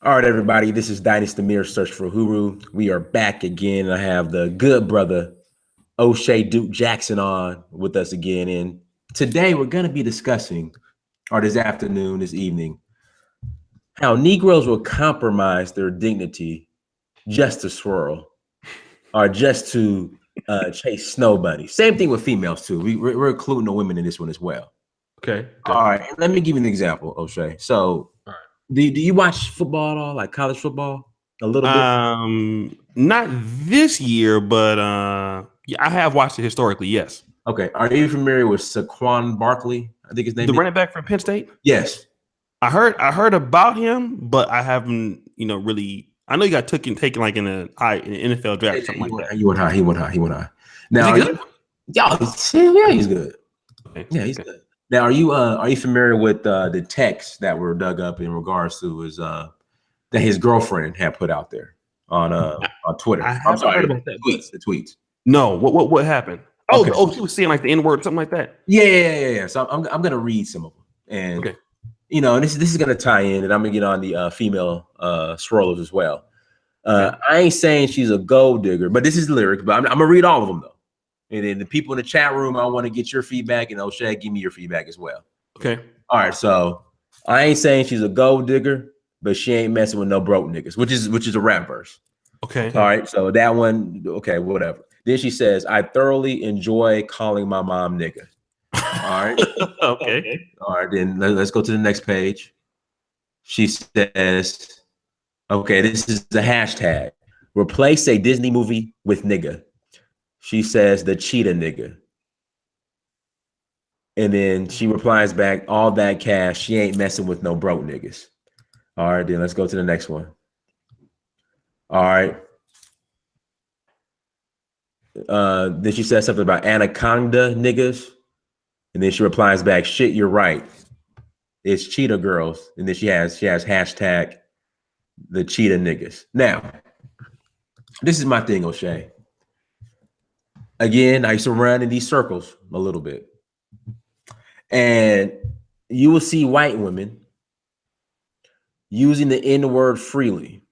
All right, everybody. This is Dynasty Mirror Search for Huru. We are back again. I have the good brother Oshay Duke Jackson on with us again. And today we're going to be discussing, or this afternoon, this evening, how Negroes will compromise their dignity just to swirl or just to chase snow bunnies. Same thing with females, too. We're including the women in this one as well. Okay. All right. Let me give you an example, Oshay. So, do you watch football at all, like college football? A little bit? Not this year, but yeah, I have watched it historically, yes. Okay. Are you familiar with Saquon Barkley? I think his name the is running back from Penn State? Yes. I heard about him, but I haven't, really. I know he got taken like in an NFL draft or something like that. He went high. Now, is he good? Yeah, he's good. Okay. Yeah, he's good. Now, are you familiar with the texts that were dug up in regards to his that his girlfriend had put out there on Twitter? I'm sorry, heard about that. The tweets. No, what happened? Okay. Oh, she was saying like the N-word, something like that. Yeah. So I'm gonna read some of them, and okay. This is gonna tie in, and I'm gonna get on the female swirlers as well. I ain't saying she's a gold digger, but this is lyrics. But I'm gonna read all of them though. And then the people in the chat room, I want to get your feedback, and Oshay, give me your feedback as well. Okay. All right. So I ain't saying she's a gold digger, but she ain't messing with no broke niggas, which is a rap verse. Okay. All right. So that one, okay, whatever. Then she says, I thoroughly enjoy calling my mom nigga. All right. Okay. All right. Then let's go to the next page. She says, okay, this is the hashtag. Replace a Disney movie with nigga. She says the cheetah nigga. And then she replies back, all that cash, she ain't messing with no broke niggas. All right, then let's go to the next one. All right. Then she says something about anaconda niggas. And then she replies back, shit, you're right. It's cheetah girls. And then she has hashtag the cheetah niggas. Now, this is my thing, Oshay. Again, I used to run in these circles a little bit. And you will see white women using the N-word freely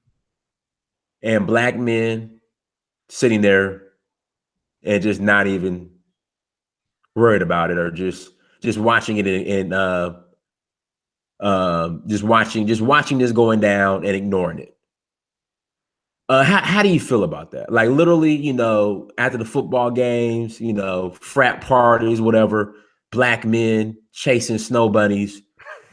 and black men sitting there and just not even worried about it, or just watching it and just watching this going down and ignoring it. How do you feel about that? Like literally, after the football games, frat parties, whatever, black men chasing snow bunnies.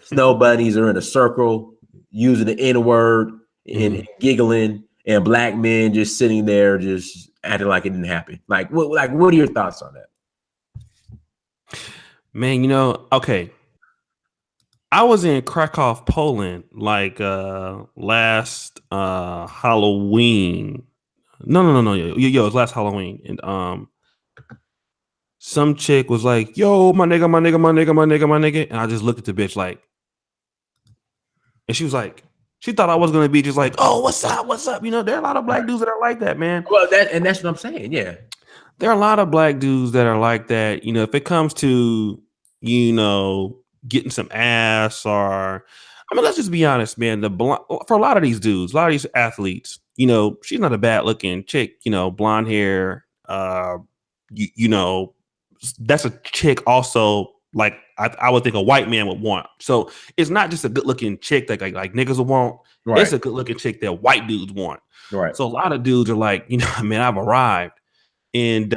Snow bunnies are in a circle using the N-word and giggling, and black men just sitting there just acting like it didn't happen. Like what are your thoughts on that? Man, okay. I was in Krakow, Poland, like last Halloween. No. Yo, it was last Halloween, and some chick was like, "Yo, my nigga," and I just looked at the bitch like, and she was like, she thought I was gonna be just like, "Oh, what's up?" There are a lot of black dudes that are like that, man. Well, that's what I'm saying. Yeah, there are a lot of black dudes that are like that. If it comes to getting some ass, or let's just be honest, man. For a lot of these dudes, a lot of these athletes, she's not a bad looking chick. Blonde hair. That's a chick also. Like I would think a white man would want. So it's not just a good looking chick that like niggas would want. Right. It's a good looking chick that white dudes want. Right. So a lot of dudes are like, man, I've arrived, and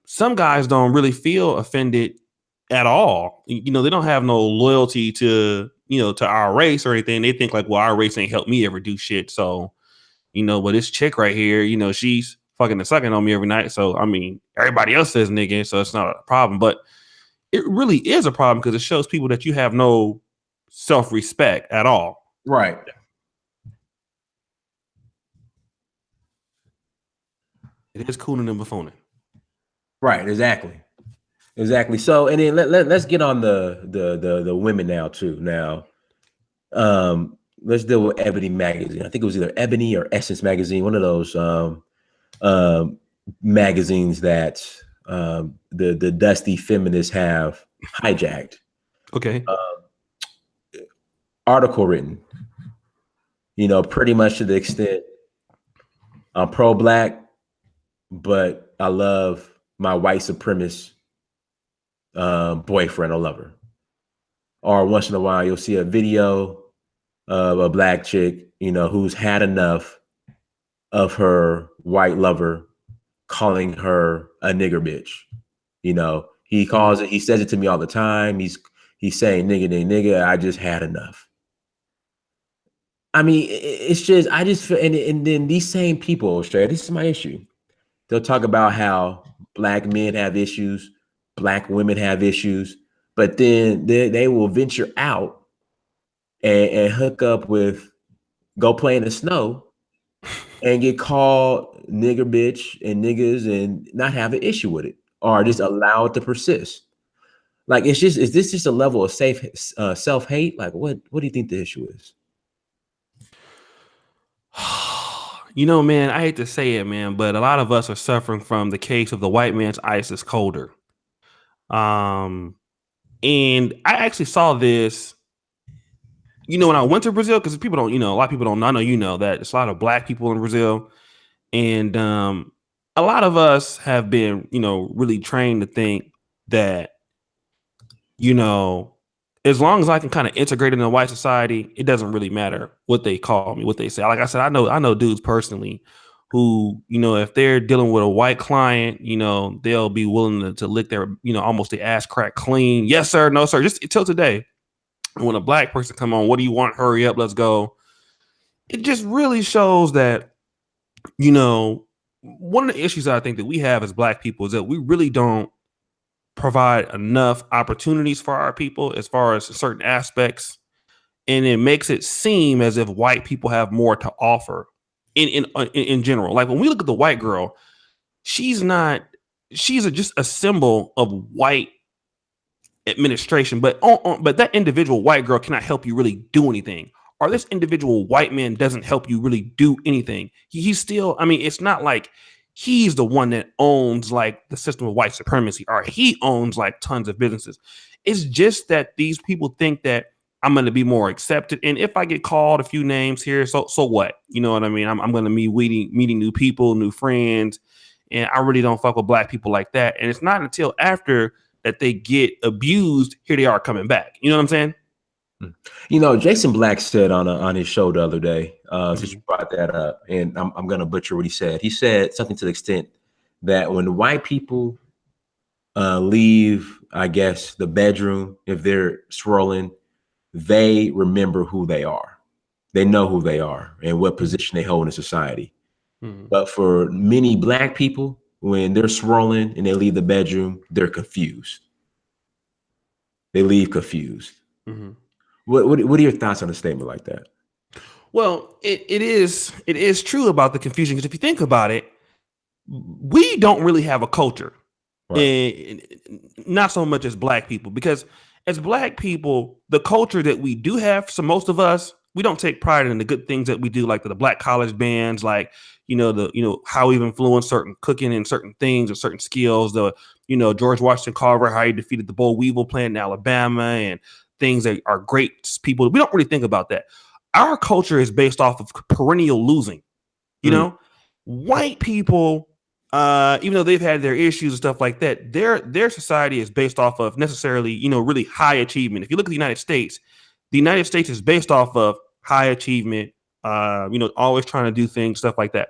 some guys don't really feel offended at all. They don't have no loyalty to to our race or anything. They think like, well, our race ain't helped me ever do shit. So, well, this chick right here, she's fucking and sucking on me every night. So everybody else says nigga, so it's not a problem. But it really is a problem because it shows people that you have no self-respect at all. Right. It is cooler than Belafonte. Right. Exactly. So, and then let's get on the women now too. Now, let's deal with Ebony magazine. I think it was either Ebony or Essence magazine, one of those magazines that the dusty feminists have hijacked. Okay. Article written. pretty much to the extent I'm pro-black, but I love my white supremacist boyfriend or lover. Or once in a while, you'll see a video of a black chick, who's had enough of her white lover calling her a nigger bitch. He says it to me all the time. He's saying nigga, nigga, nigga. I just had enough. I mean, it's just, I just feel, and then these same people, Australia, this is my issue. They'll talk about how black men have issues, black women have issues, but then they will venture out and hook up with, go play in the snow and get called nigger bitch and niggas and not have an issue with it, or just allow it to persist. Like, is this just a level of self-hate? Like, what do you think the issue is? Man, I hate to say it, man, but a lot of us are suffering from the case of the white man's ice is colder. And I actually saw this, when I went to Brazil, because people don't, a lot of people don't know, I know that there's a lot of black people in Brazil. And a lot of us have been, really trained to think that, as long as I can kind of integrate into white society, it doesn't really matter what they call me, what they say. Like I said, I know dudes personally who, if they're dealing with a white client, they'll be willing to lick their, almost the ass crack clean. Yes, sir. No, sir. Just until today. And when a black person come on, what do you want? Hurry up. Let's go. It just really shows that, one of the issues I think that we have as black people is that we really don't provide enough opportunities for our people as far as certain aspects, and it makes it seem as if white people have more to offer in general. Like when we look at the white girl, she's just a symbol of white administration, but that individual white girl cannot help you really do anything, or this individual white man doesn't help you really do anything. He's still, it's not like he's the one that owns like the system of white supremacy, or he owns like tons of businesses. It's just that these people think that I'm going to be more accepted. And if I get called a few names here, so what? You know what I mean? I'm going to be meeting new people, new friends. And I really don't fuck with black people like that. And it's not until after that they get abused, here they are coming back. You know what I'm saying? Jason Black said on his show the other day, since you brought that up, and I'm going to butcher what he said. He said something to the extent that when white people leave, I guess, the bedroom, if they're swirling, they remember who they are. They know who they are and what position they hold in society. Mm-hmm. But for many black people, when they're swirling and they leave the bedroom, they're confused. They leave confused. Mm-hmm. What are your thoughts on a statement like that? Well, it is true about the confusion, because if you think about it, we don't really have a culture, right? Not so much as black people, because as black people, the culture that we do have, so most of us, we don't take pride in the good things that we do, like the black college bands, like how we've influenced certain cooking and certain things or certain skills. The George Washington Carver, how he defeated the boll weevil plant in Alabama, and things that are great people. We don't really think about that. Our culture is based off of perennial losing. White people, even though they've had their issues and stuff like that, their society is based off of necessarily, really high achievement. If you look at the United States is based off of high achievement, always trying to do things, stuff like that.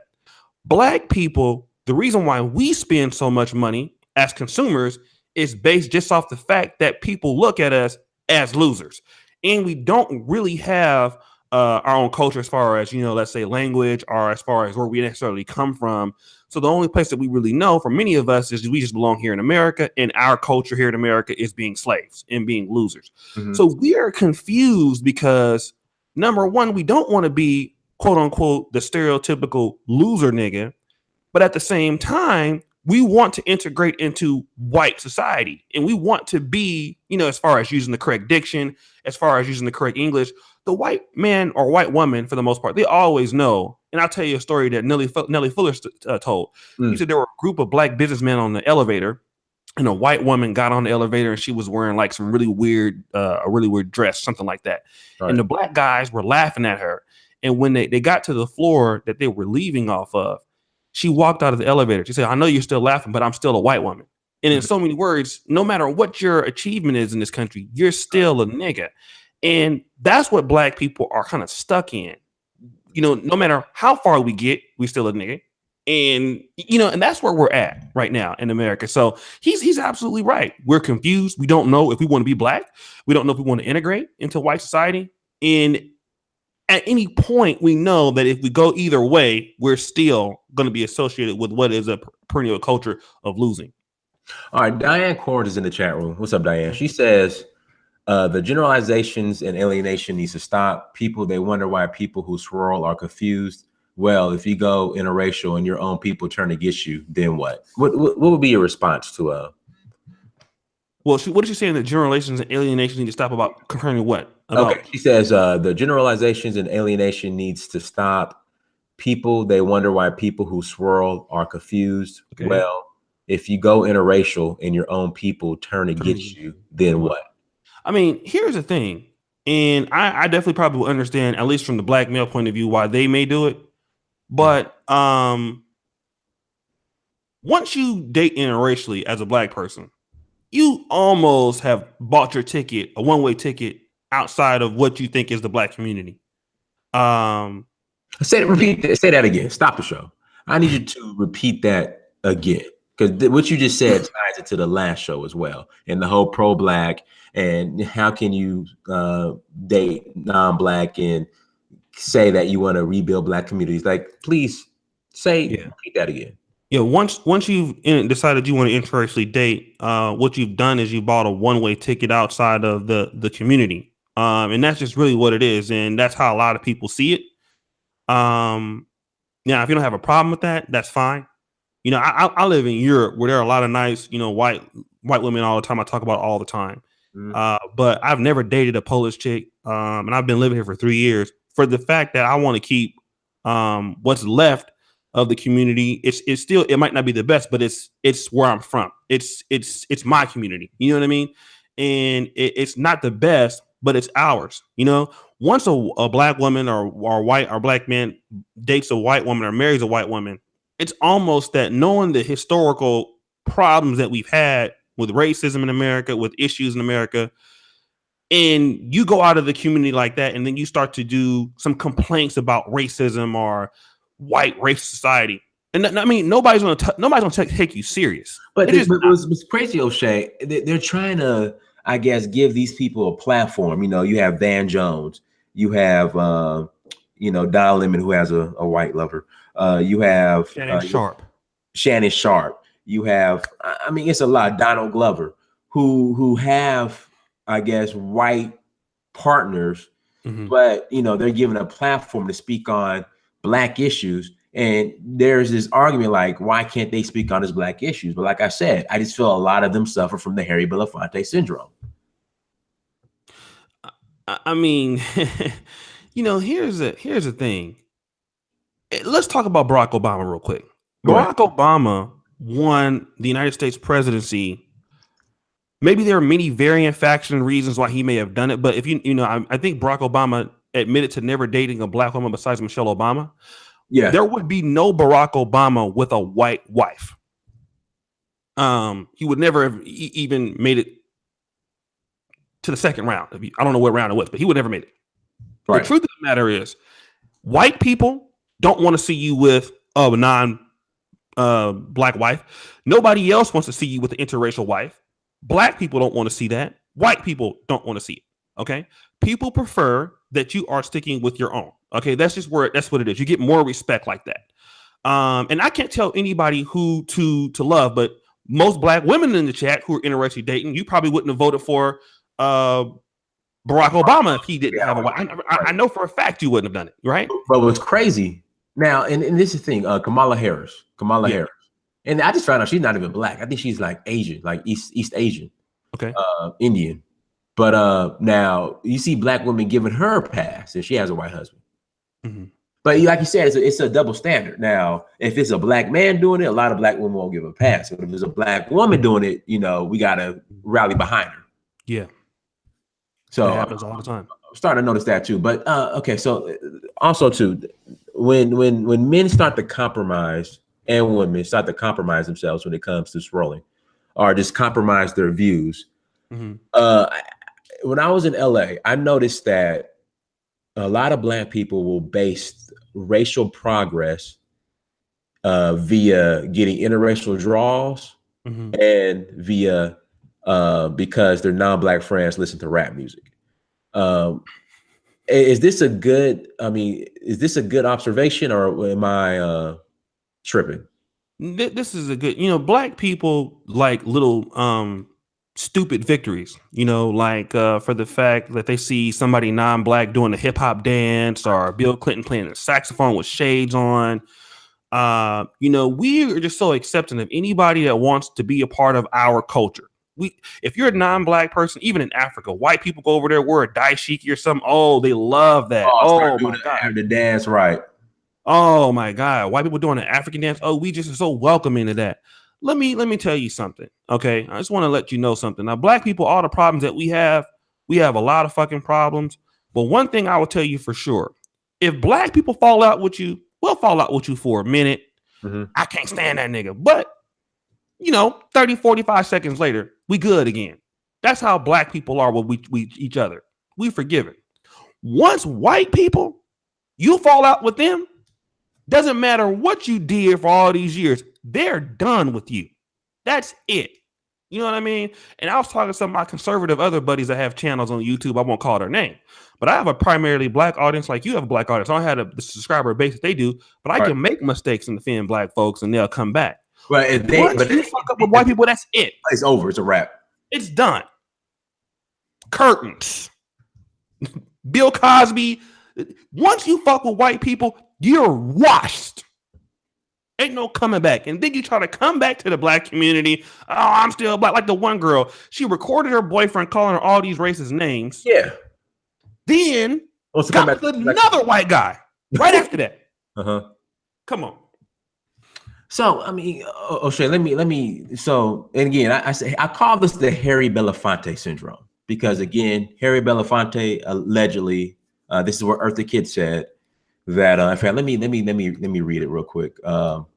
Black people, the reason why we spend so much money as consumers is based just off the fact that people look at us as losers, and we don't really have our own culture as far as, let's say language, or as far as where we necessarily come from. So the only place that we really know for many of us is we just belong here in America, and our culture here in America is being slaves and being losers. Mm-hmm. So we are confused because, number one, we don't want to be, quote unquote, the stereotypical loser nigga, but at the same time, we want to integrate into white society, and we want to be, as far as using the correct diction, as far as using the correct English, the white man or white woman, for the most part, they always know. And I'll tell you a story that Nellie Fuller told. He said there were a group of black businessmen on the elevator, and a white woman got on the elevator, and she was wearing like some a really weird dress, something like that. Right. And the black guys were laughing at her. And when they got to the floor that they were leaving off of, she walked out of the elevator. She said, I know you're still laughing, but I'm still a white woman. And in so many words, no matter what your achievement is in this country, you're still a nigga. And that's what black people are kind of stuck in. You know, no matter how far we get, we still a nigga. And you know, and that's where we're at right now in America. So he's absolutely right. We're confused. We don't know if we want to be black. We don't know if we want to integrate into white society. And at any point, we know that if we go either way, we're still going to be associated with what is a perennial culture of losing. All right, Diane Corn is in the chat room. What's up, Diane? She says the generalizations and alienation needs to stop. People, they wonder why people who swirl are confused. Well, if you go interracial and your own people turn against you, then what? What would be your response to Well, what is she saying that generalizations and alienation need to stop about concerning what? Okay, she says the generalizations and alienation needs to stop. People, they wonder why people who swirl are confused. Okay. Well, if you go interracial and your own people turn against you, then what? I mean, here's the thing, and I definitely probably will understand, at least from the black male point of view, why they may do it. But once you date interracially as a black person, you almost have bought your ticket, a one-way ticket outside of what you think is the black community. Say that again. Stop the show. I need you to repeat that again, because what you just said ties it to the last show as well, and the whole pro-black and how can you date non-black and say that you want to rebuild black communities. Like, please repeat that again. Yeah, once you've decided you want to interracially date, what you've done is you bought a one-way ticket outside of the community, and that's just really what it is, and that's how a lot of people see it. Now, if you don't have a problem with that, that's fine. You know, I live in Europe where there are a lot of nice, you know, white women all the time. I talk about all the time, but I've never dated a Polish chick, and I've been living here for 3 years. For the fact that I want to keep what's left of the community, it's still, it might not be the best, but it's where I'm from. It's my community. You know what I mean? And it's not the best, but it's ours. You know, once a black woman or white or black man dates a white woman or marries a white woman, it's almost that knowing the historical problems that we've had with racism in America, with issues in America, and you go out of the community like that, and then you start to do some complaints about racism or white racist society. And I mean, nobody's gonna take you serious. But it's crazy, O'Shea. They're trying to, I guess, give these people a platform. You know, you have Van Jones, you have you know, Don Lemon, who has a white lover. You have Shannon Sharp. You have, I mean, it's a lot. Donald Glover, who have, I guess, white partners, but you know, they're given a platform to speak on black issues. And there's this argument like, why can't they speak on his black issues? But like I said, I just feel a lot of them suffer from the Harry Belafonte syndrome. I mean, you know, here's the thing. Let's talk about Barack Obama real quick. Barack Obama won the United States presidency. Maybe there are many varying faction reasons why he may have done it, but if you know, I think Barack Obama admitted to never dating a black woman besides Michelle Obama. Yeah, there would be no Barack Obama with a white wife. He would never have even made it to the second round. I don't know what round it was, but he would never made it. Right. The truth of the matter is, white people don't want to see you with a non-black wife. Nobody else wants to see you with an interracial wife. Black people don't want to see that. White people don't want to see it. Okay. People prefer that you are sticking with your own. Okay. That's what it is. You get more respect like that. And I can't tell anybody who to love, but most black women in the chat who are interracially dating, you probably wouldn't have voted for Barack Obama if he didn't have a wife. I know for a fact you wouldn't have done it. Right. But what's crazy now, and this is the thing, Kamala Harris. And I just found out she's not even black. I think she's like Asian, like East Asian. Okay. Indian. But now you see black women giving her a pass and she has a white husband. But like you said, it's a double standard. Now, if it's a black man doing it, a lot of black women won't give a pass. But if it's a black woman doing it, you know, we got to rally behind her. Yeah. So that happens all the time. I'm starting to notice that too. But okay, so also too, when men start to compromise and women start to compromise themselves when it comes to swirling, or just compromise their views. Mm-hmm. When I was in LA, I noticed that a lot of Black people will base racial progress via getting interracial draws Mm-hmm. and via because their non-Black friends listen to rap music. Is this a good? I mean, is this a good observation, or am I tripping? This is a good, Black people like little stupid victories, like for the fact that they see somebody non-Black doing a hip hop dance or Bill Clinton playing a saxophone with shades on. We are just so accepting of anybody that wants to be a part of our culture. If you're a non-Black person, even in Africa, white people go over there, wear a dashiki or something. Oh, they love that. Oh my God. Have the dance right. Oh my God. White people doing an African dance. Oh, we just are so welcoming to that. Let me tell you something. Okay. I just want to let you know something. Now, Black people, all the problems that we have a lot of fucking problems. But one thing I will tell you for sure, if Black people fall out with you, we'll fall out with you for a minute. Mm-hmm. I can't stand that nigga. But 30, 45 seconds later, we good again. That's how Black people are with we each other. We forgiving. Once white people, you fall out with them, doesn't matter what you did for all these years, they're done with you. That's it. You know what I mean? And I was talking to some of my conservative other buddies that have channels on YouTube. I won't call their name, but I have a primarily Black audience, like you have a Black audience. I don't have the subscriber base that they do, but I can make mistakes and offend Black folks, and they'll come back. But Once you fuck up with white people, that's it. It's over. It's a wrap. It's done. Curtains. Bill Cosby. Once you fuck with white people, you're washed. Ain't no coming back. And then you try to come back to the Black community. Oh, I'm still Black. Like the one girl, she recorded her boyfriend calling her all these racist names. Yeah. Then got with another white guy right after that. Uh-huh. Come on. So, I mean, Oshay, let me. So, and again, I call this the Harry Belafonte syndrome because, again, Harry Belafonte allegedly, this is what Eartha Kitt said that. In fact, let me read it real quick. So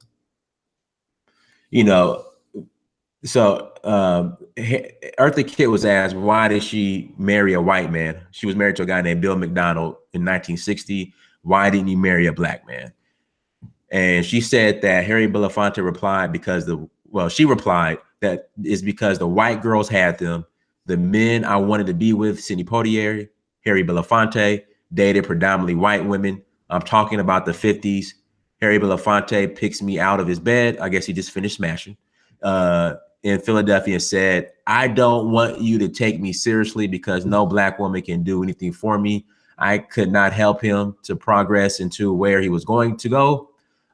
Eartha Kitt was asked, why did she marry a white man? She was married to a guy named Bill McDonald in 1960. Why didn't you marry a Black man? And she said that Harry Belafonte replied she replied that it's because the white girls had them. The men I wanted to be with, Sidney Poitier, Harry Belafonte, dated predominantly white women. I'm talking about the 50s. Harry Belafonte picks me out of his bed. I guess he just finished smashing in Philadelphia and said, I don't want you to take me seriously because no Black woman can do anything for me. I could not help him to progress into where he was going to go.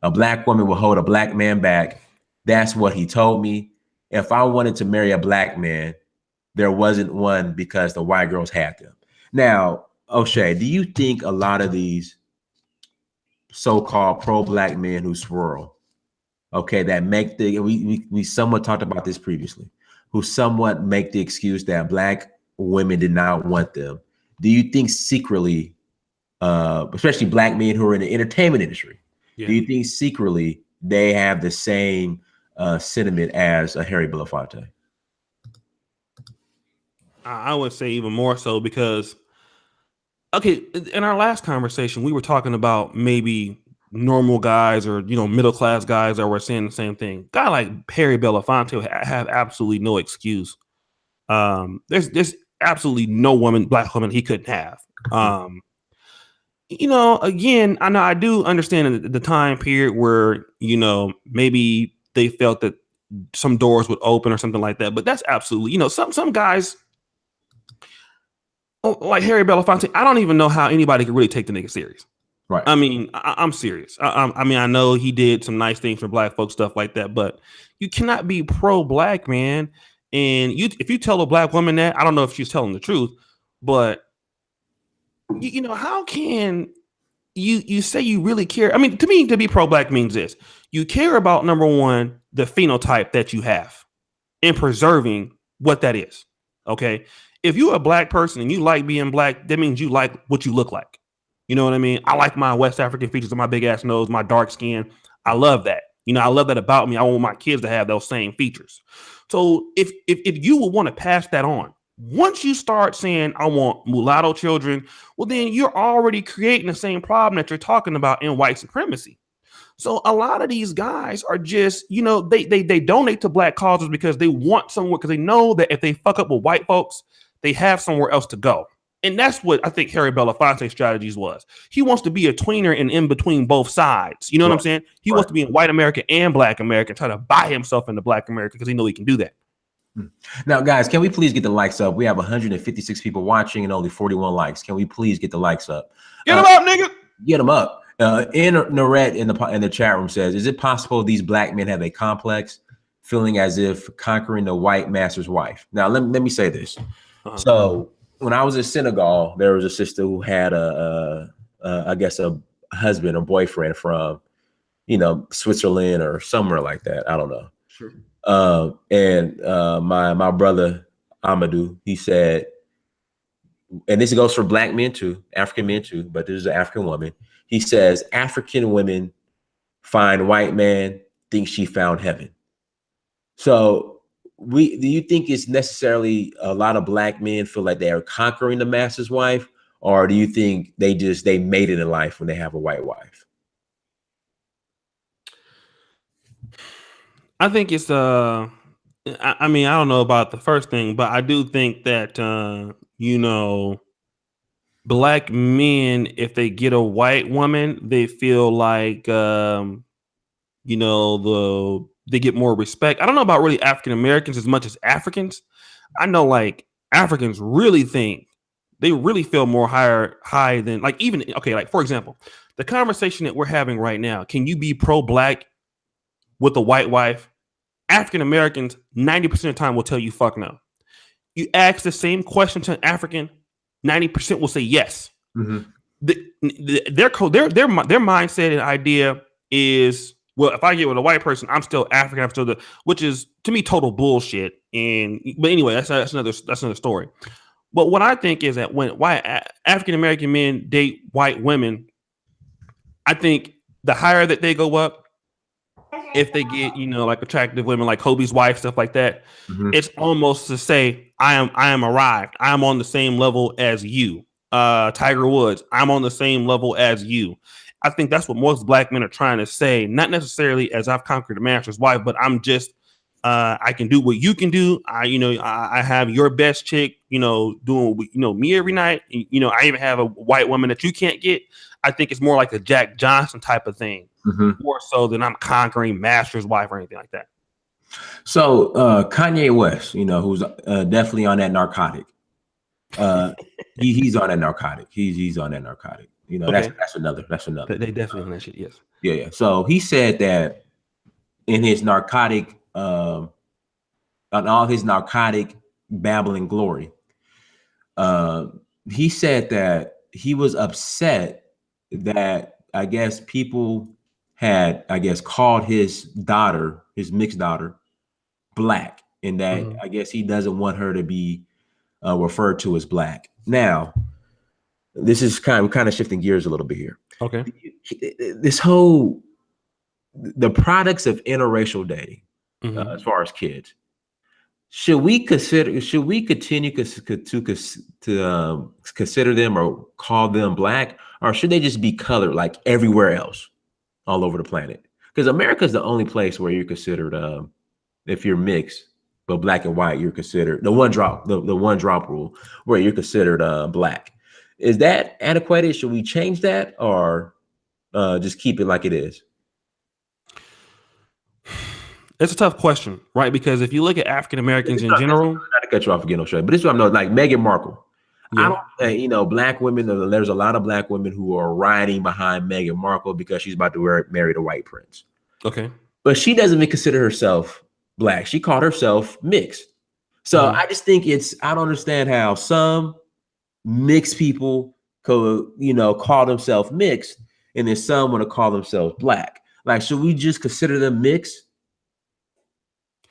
A Black woman will hold a Black man back. That's what he told me. If I wanted to marry a Black man, there wasn't one because the white girls had them. Now, Oshay, do you think a lot of these so-called pro-Black men who swirl, okay, that make we somewhat talked about this previously, who somewhat make the excuse that Black women did not want them, do you think secretly, especially Black men who are in the entertainment industry, do you think secretly they have the same sentiment as a Harry Belafonte? I would say even more so because, okay, in our last conversation, we were talking about maybe normal guys or, middle-class guys that were saying the same thing. Guy like Harry Belafonte have absolutely no excuse. There's absolutely no Black woman he couldn't have. Again, I know I do understand the time period where, maybe they felt that some doors would open or something like that. But that's absolutely, some guys like Harry Belafonte, I don't even know how anybody could really take the nigga serious. Right. I mean, I'm serious. I mean, I know he did some nice things for Black folks, stuff like that, but you cannot be pro-Black, man. And if you tell a Black woman that, I don't know if she's telling the truth, but how can you say you really care? I mean, to me, to be pro-Black means this. You care about, number one, the phenotype that you have and preserving what that is. Okay. If you're a Black person and you like being Black, that means you like what you look like. You know what I mean? I like my West African features, my big ass nose, my dark skin. I love that. I love that about me. I want my kids to have those same features. So if you would want to pass that on, once you start saying I want mulatto children, well then you're already creating the same problem that you're talking about in white supremacy. So a lot of these guys are just, they donate to black causes because they want somewhere, because they know that if they fuck up with white folks, they have somewhere else to go. And that's what I think Harry Belafonte's strategies was. He wants to be a tweener and in between both sides. You know what I'm saying? He wants to be in white America and black America, try to buy himself into black America because he knows he can do that. Now, guys, can we please get the likes up? We have 156 people watching and only 41 likes. Can we please get the likes up? Get them up, nigga. Get them up. Norette in the chat room says, is it possible these black men have a complex, feeling as if conquering the white master's wife? Now, let me say this. So when I was in Senegal, there was a sister who had I guess a husband or boyfriend from, Switzerland or somewhere like that. I don't know. Sure. And my brother Amadou, he said, and this goes for black men too, African men too, but this is an African woman. He says African women find white man, think she found heaven. So do you think it's necessarily a lot of black men feel like they are conquering the master's wife, or do you think they made it in life when they have a white wife? I think it's I don't know about the first thing, but I do think that black men, if they get a white woman, they feel like they get more respect. I don't know about really African Americans as much as Africans. I know like Africans really think they really feel more high than like even like for example, the conversation that we're having right now, can you be pro-black with a white wife? African Americans 90% of the time will tell you fuck no. You ask the same question to an African, 90% will say yes. Mm-hmm. Their mindset and idea is, well, if I get with a white person, I'm still African. Which is to me total bullshit. But anyway, that's another story. But what I think is that when African American men date white women, I think the higher that they go up, if they get like attractive women like Kobe's wife, stuff like that, it's almost to say I am arrived. I'm on the same level as you. Tiger Woods, I'm on the same level as you. I think that's what most black men are trying to say, not necessarily as I've conquered the master's wife, but I'm just I can do what you can do. I have your best chick, doing me every night. I even have a white woman that you can't get. I think it's more like a Jack Johnson type of thing, more so than I'm conquering master's wife or anything like that. So Kanye West, who's definitely on that narcotic. He's on that narcotic. He's on that narcotic. Okay. That's another. They definitely on that shit. Yes. Yeah. So he said that in his narcotic, on all his narcotic babbling glory, he said that he was upset that I guess people had called his mixed daughter, black, and that I guess he doesn't want her to be referred to as black. Now, this is kind of shifting gears a little bit here. Okay. This whole the products of interracial dating, as far as kids, should we continue to consider them or call them black, or should they just be colored like everywhere else, all over the planet? Because America is the only place where you're considered, if you're mixed, but black and white, you're considered the one drop rule, where you're considered black. Is that adequate? Should we change that, or just keep it like it is? It's a tough question, right? Because if you look at African Americans in general, not to cut you off again, Oshay, but this is what I know. Like Meghan Markle, yeah. I don't, black women. There's a lot of black women who are riding behind Meghan Markle because she's about to marry the white prince. Okay, but she doesn't even consider herself black. She called herself mixed. So I just think I don't understand how some mixed people call themselves mixed, and then some want to call themselves black. Like, should we just consider them mixed?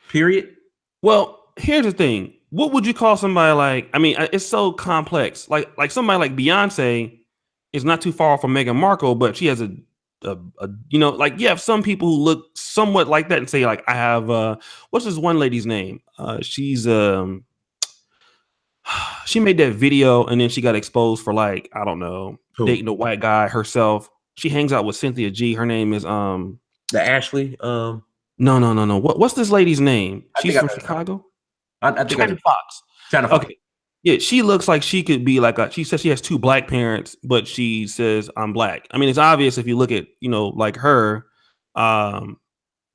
Period. Well, here's the thing. What would you call somebody like? I mean, it's so complex. Like somebody like Beyonce, is not too far from Meghan Markle, but she has a you know, like you have some people who look somewhat like that and say like I have what's this one lady's name? She's she made that video and then she got exposed for like I don't know dating a white guy herself. She hangs out with Cynthia G. Her name is the Ashley. No. What's this lady's name? She's from Chicago. I think China Fox. China Fox. Okay. Yeah, she looks like she could be like she says she has 2 black parents, but she says I'm black. I mean, it's obvious if you look at, you know, like her,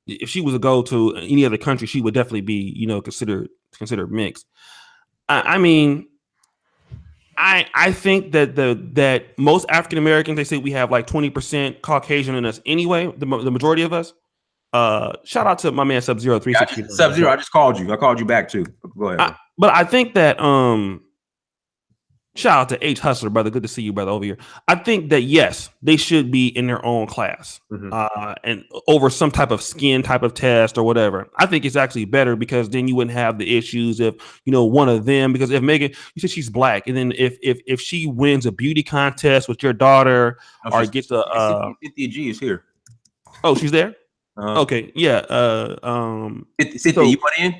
if she was to go to any other country, she would definitely be, you know, considered mixed. I mean, I think that most African Americans, they say we have like 20% Caucasian in us anyway, the majority of us. Shout out to my man Sub-Zero 360. Sub-Zero, I just called you. I called you back too. Go ahead. But I think that shout out to H Hustler, brother. Good to see you, brother, over here. I think that yes, they should be in their own class, and over some type of skin type of test or whatever. I think it's actually better because then you wouldn't have the issues if, you know, one of them, because if Megan, you said she's black, and then if she wins a beauty contest with your daughter or gets a Cynthia G is here. Oh, she's there. Okay, yeah. Cynthia, you want in?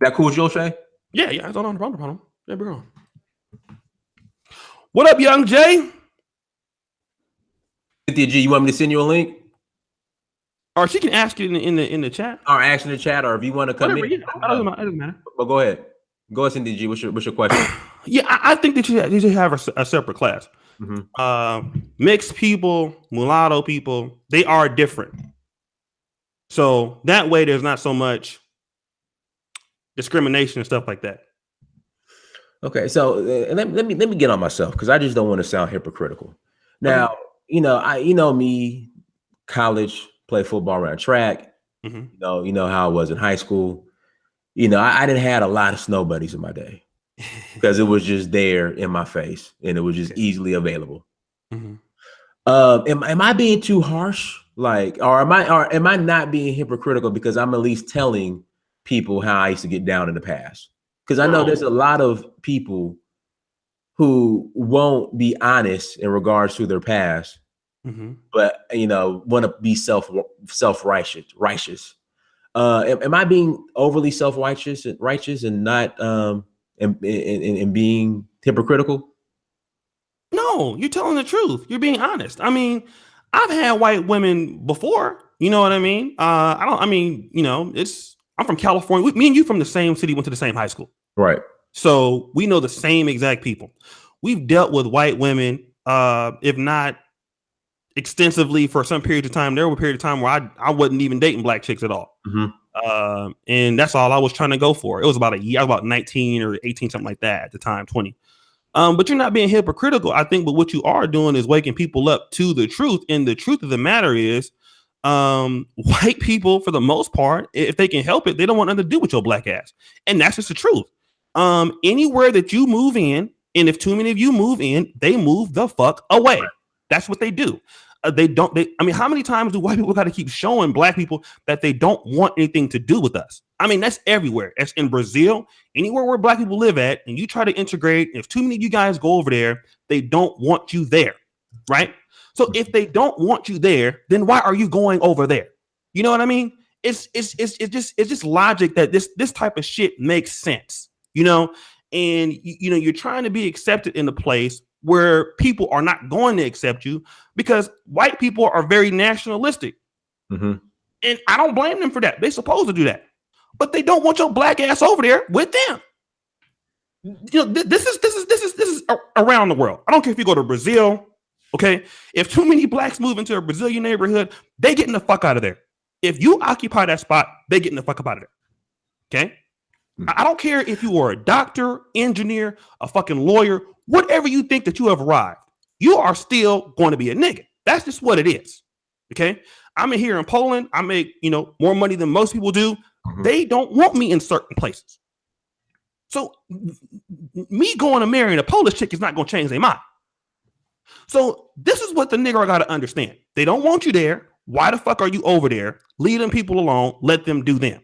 That cool, Oshay? Yeah. Hold on, no problem. Yeah, bring on. What up, Young Jay? Cynthia G, you want me to send you a link? Or she can ask you in the chat. Or ask in the chat, or if you want to come in. Yeah, it doesn't matter. But go ahead. Go ahead, Cynthia G. What's your question? Yeah, I think that you should have a separate class. Mixed people, mulatto people, they are different. So that way there's not so much discrimination and stuff like that. Okay, so let me get on myself because I just don't want to sound hypocritical. Now, you know me, college, play football, around track. You know how I was in high school. You know, I didn't had a lot of snow buddies in my day because it was just there in my face and it was just easily available. Am I being too harsh? Like, or am I not being hypocritical because I'm at least telling people how I used to get down in the past? Because I know there's a lot of people who won't be honest in regards to their past, but you know, want to be self-righteous. Am I being overly self-righteous and not and being hypocritical? No, you're telling the truth. You're being honest. I mean, I've had white women before. You know what I mean? You know, I'm from California. Me and you from the same city, went to the same high school. Right. So we know the same exact people. We've dealt with white women, if not extensively for some period of time. There were a period of time where I wasn't even dating black chicks at all. And that's all I was trying to go for. It was about a year. I was about 19 or 18, something like that at the time, 20. But you're not being hypocritical, I think. But what you are doing is waking people up to the truth. And the truth of the matter is, white people, for the most part, if they can help it, they don't want nothing to do with your black ass. And that's just the truth. Anywhere that you move in, and if too many of you move in, they move the fuck away. That's what they do. I mean, how many times do white people got to keep showing black people that they don't want anything to do with us? I mean, that's everywhere. That's in Brazil, anywhere where black people live at, and you try to integrate. If too many of you guys go over there, they don't want you there, right? So if they don't want you there, then why are you going over there? You know what I mean? It's just logic that this type of shit makes sense, you know? And you know, you're trying to be accepted in a place where people are not going to accept you because white people are very nationalistic. And I don't blame them for that. They're supposed to do that. But they don't want your black ass over there with them. You know, this is around the world. I don't care if you go to Brazil. Okay, if too many blacks move into a Brazilian neighborhood, they getting the fuck out of there. If you occupy that spot, they getting the fuck up out of there. Okay, I don't care if you are a doctor, engineer, a fucking lawyer, whatever you think that you have arrived, you are still going to be a nigga. That's just what it is. Okay, I'm in here in Poland. I make, you know, more money than most people do. They don't want me in certain places. So me going to marrying a Polish chick is not going to change their mind. So this is what the nigger got to understand. They don't want you there. Why the fuck are you over there? Leave them people alone. Let them do them.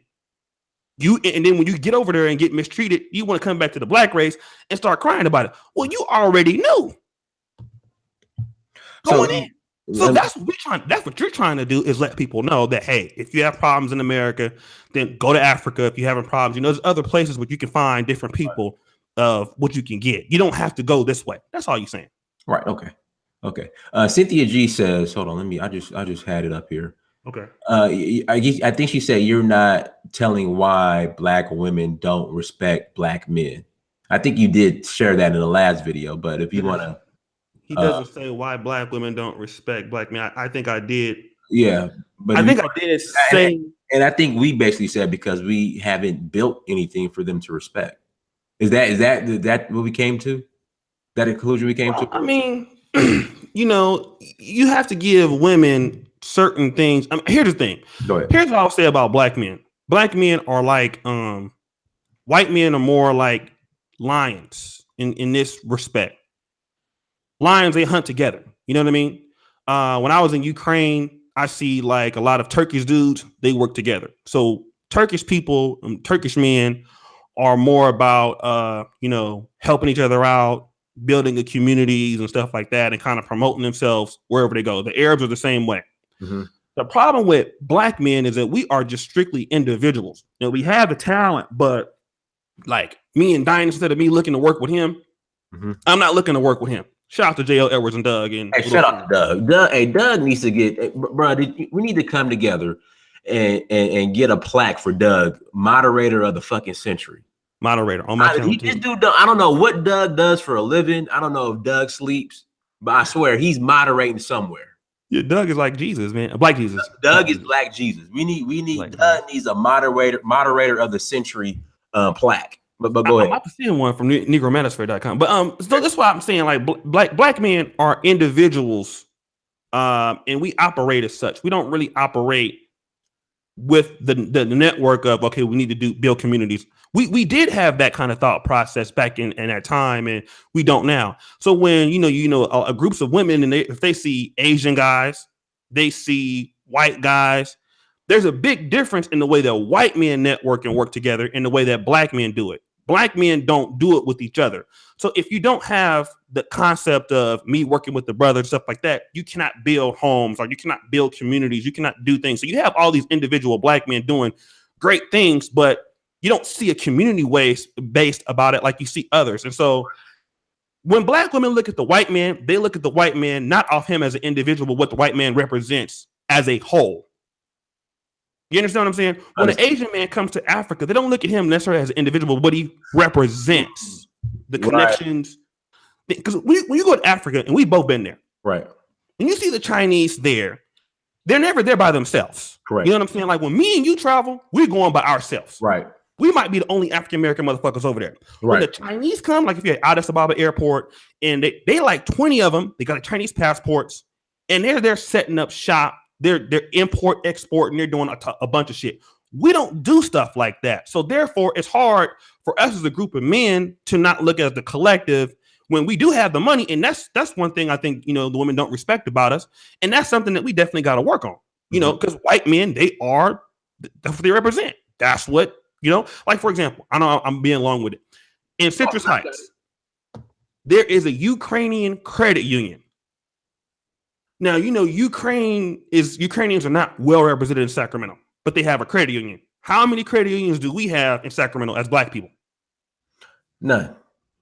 And then when you get over there and get mistreated, you want to come back to the black race and start crying about it. Well, you already knew. Going in. So that's what we're trying. That's what you're trying to do, is let people know that, hey, if you have problems in America, then go to Africa. If you're having problems, there's other places where you can find different people of what you can get. You don't have to go this way. That's all you're saying. Right. Okay. Cynthia G says, hold on, I just had it up here. Okay. I think she said you're not telling why Black women don't respect Black men. I think you did share that in the last video, but if you want to. He doesn't say why Black women don't respect Black men. I think I did. Yeah, but I think I did say. And I think we basically said because we haven't built anything for them to respect. Is that what we came to? That conclusion we came to? I mean, you have to give women certain things. I mean, here's the thing. Go ahead. Here's what I'll say about Black men. Black men are like white men are more like lions in this respect. Lions, they hunt together. You know what I mean? When I was in Ukraine, I see like a lot of Turkish dudes, they work together. So Turkish people, Turkish men are more about, helping each other out, building the communities and stuff like that, and kind of promoting themselves wherever they go. The Arabs are the same way. Mm-hmm. The problem with Black men is that we are just strictly individuals. We have the talent, but like me and Diane, instead of me looking to work with him, I'm not looking to work with him. Shout out to J.L. Edwards and Doug. And hey, shout out to Doug. Doug needs to get, bro. We need to come together and get a plaque for Doug, moderator of the fucking century. Moderator on my channel. This dude, I don't know what Doug does for a living. I don't know if Doug sleeps, but I swear he's moderating somewhere. Yeah, Doug is like Jesus, man. Black Jesus. Doug is Black Jesus. We need Doug needs a moderator of the century plaque. But go ahead. I'm about to see one from Negromanosphere.com. But so that's why I'm saying like black men are individuals, and we operate as such. We don't really operate with the network of, okay, we need to build communities. We did have that kind of thought process back in that time, and we don't now. So when a groups of women, and if they see Asian guys, they see white guys, there's a big difference in the way that white men network and work together and the way that Black men do it. Black men don't do it with each other. So if you don't have the concept of me working with the brother and stuff like that, you cannot build homes, or you cannot build communities. You cannot do things. So you have all these individual Black men doing great things, but you don't see a community based about it like you see others. And so when Black women look at the white man, they look at the white man not off him as an individual, but what the white man represents as a whole. You understand what I'm saying? When an Asian man comes to Africa, they don't look at him necessarily as an individual, but he represents the connections. Because when you go to Africa, and we've both been there, right? And you see the Chinese there, they're never there by themselves. Correct. You know what I'm saying? Like when me and you travel, we're going by ourselves. Right. We might be the only African-American motherfuckers over there. Right. When the Chinese come, like if you're at Addis Ababa airport, and they like 20 of them, they got like Chinese passports, and they're there setting up shop. They're import, export, and they're doing a bunch of shit. We don't do stuff like that. So therefore, it's hard for us as a group of men to not look at the collective when we do have the money. And that's one thing I think, the women don't respect about us. And that's something that we definitely got to work on, because white men, that's what they represent. That's what, like, for example, I know I'm being long with it. In Citrus Heights, there is a Ukrainian credit union. Now, Ukrainians are not well represented in Sacramento, but they have a credit union. How many credit unions do we have in Sacramento as Black people? None.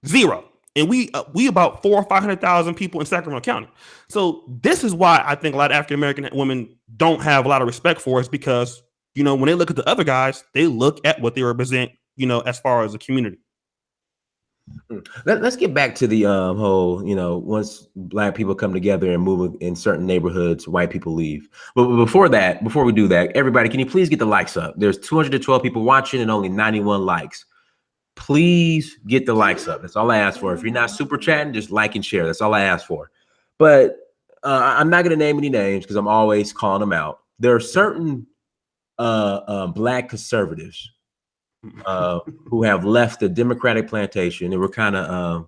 Zero. And we about 400,000 or 500,000 people in Sacramento County. So this is why I think a lot of African American women don't have a lot of respect for us, because when they look at the other guys, they look at what they represent, as far as the community. Let's get back to the whole, once Black people come together and move in certain neighborhoods, white people leave. But before we do that, everybody, can you please get the likes up? There's 212 people watching and only 91 likes. Please get the likes up. That's all I ask for. If you're not super chatting, just like and share. That's all I ask for. But I'm not going to name any names because I'm always calling them out. There are certain Black conservatives who have left the Democratic plantation. And we're kind of,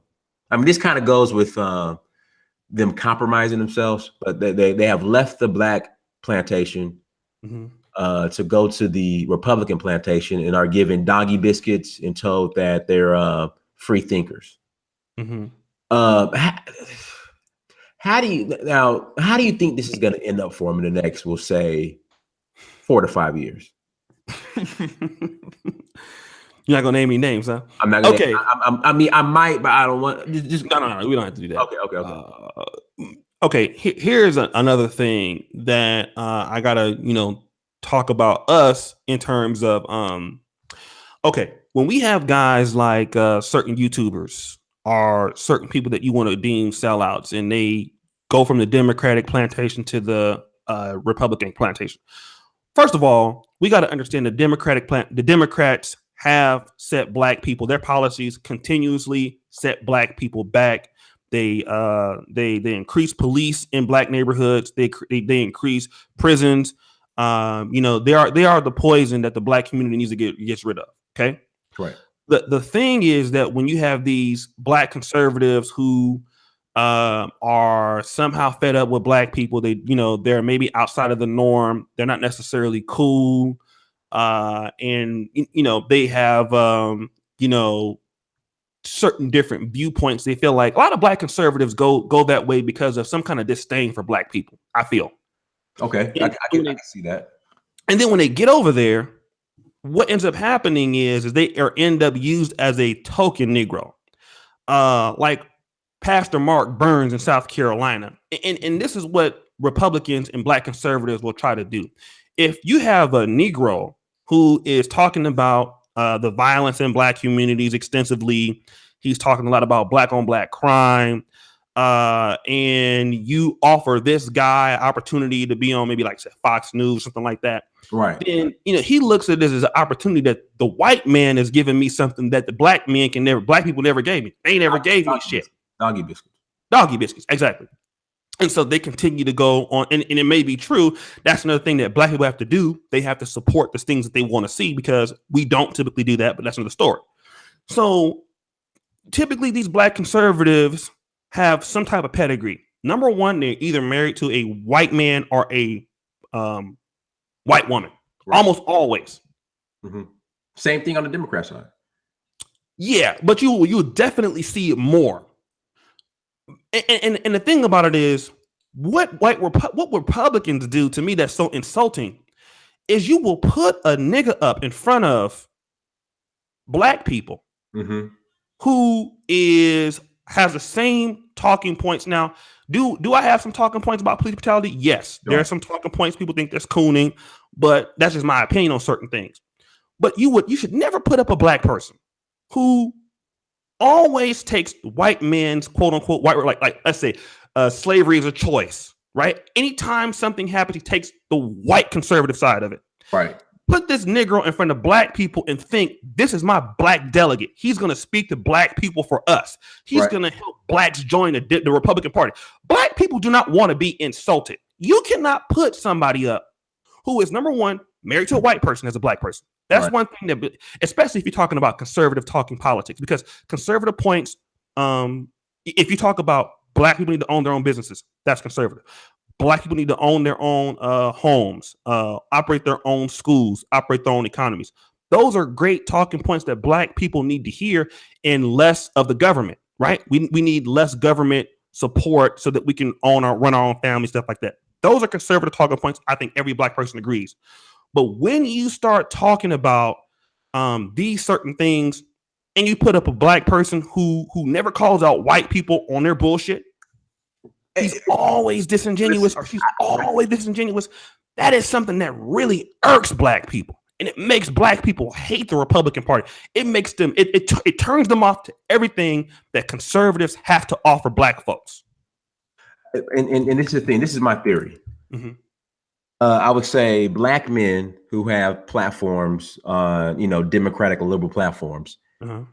this kind of goes with them compromising themselves, but they have left the Black plantation to go to the Republican plantation and are given doggy biscuits and told that they're free thinkers. How do you think this is going to end up for him in the next, we'll say, 4 to 5 years? You're not gonna name any names, huh? I'm not gonna. Okay. I mean, I might, but I don't want. Just No. We don't have to do that. Okay. Okay. Here's another thing that I gotta, talk about us in terms of okay, when we have guys like certain YouTubers or certain people that you want to deem sellouts, and they go from the Democratic plantation to the Republican plantation. First of all, we got to understand the Democrats have set black people. Their policies continuously set black people back. They increase police in black neighborhoods. They increase prisons. They are the poison that the black community needs to gets rid of. Okay. Right. The thing is that when you have these black conservatives who are somehow fed up with black people, they're maybe outside of the norm. They're not necessarily cool. And they have certain different viewpoints. They feel like a lot of black conservatives go that way because of some kind of disdain for black people, I feel. Okay. I can see that. And then when they get over there, what ends up happening is they end up used as a token Negro. Like Pastor Mark Burns in South Carolina. And this is what Republicans and black conservatives will try to do. If you have a Negro who is talking about the violence in black communities extensively, he's talking a lot about black on black crime, and you offer this guy opportunity to be on maybe like say Fox News, something like that. Right. Then he looks at this as an opportunity that the white man is giving me something that the black people never gave me. They never gave me shit. Doggy biscuits. Doggy biscuits, exactly. And so they continue to go on, and it may be true. That's another thing that black people have to do. They have to support the things that they want to see, because we don't typically do that, but that's another story. So typically these black conservatives have some type of pedigree. Number one, they're either married to a white man or a white woman, right. Almost always. Mm-hmm. Same thing on the Democrat side. Yeah, but you definitely see it more. And the thing about it is, what Republicans do to me that's so insulting is you will put a nigga up in front of black people mm-hmm. who has the same talking points. Now, do I have some talking points about police brutality? Yes, there are some talking points. People think that's cooning, but that's just my opinion on certain things. But you should never put up a black person who always takes white men's quote unquote white, like let's say slavery is a choice, right? Anytime something happens, he takes the white conservative side of it. Right. Put this Negro in front of black people and think, this is my black delegate. He's going to speak to black people for us. He's going to help blacks join the Republican Party. Black people do not want to be insulted. You cannot put somebody up who is, number one, married to a white person as a black person. That's one thing that, especially if you're talking about conservative talking politics, because conservative points, if you talk about black people need to own their own businesses, that's conservative. Black people need to own their own homes, operate their own schools, operate their own economies. Those are great talking points that black people need to hear, and less of the government, right? We need less government support so that we can run our own family, stuff like that. Those are conservative talking points. I think every black person agrees. But when you start talking about these certain things, and you put up a black person who never calls out white people on their bullshit, he's always disingenuous, or she's always disingenuous. That is something that really irks black people, and it makes black people hate the Republican Party. It makes them, it turns them off to everything that conservatives have to offer black folks. And this is the thing. This is my theory. Mm-hmm. I would say black men who have platforms, democratic or liberal platforms,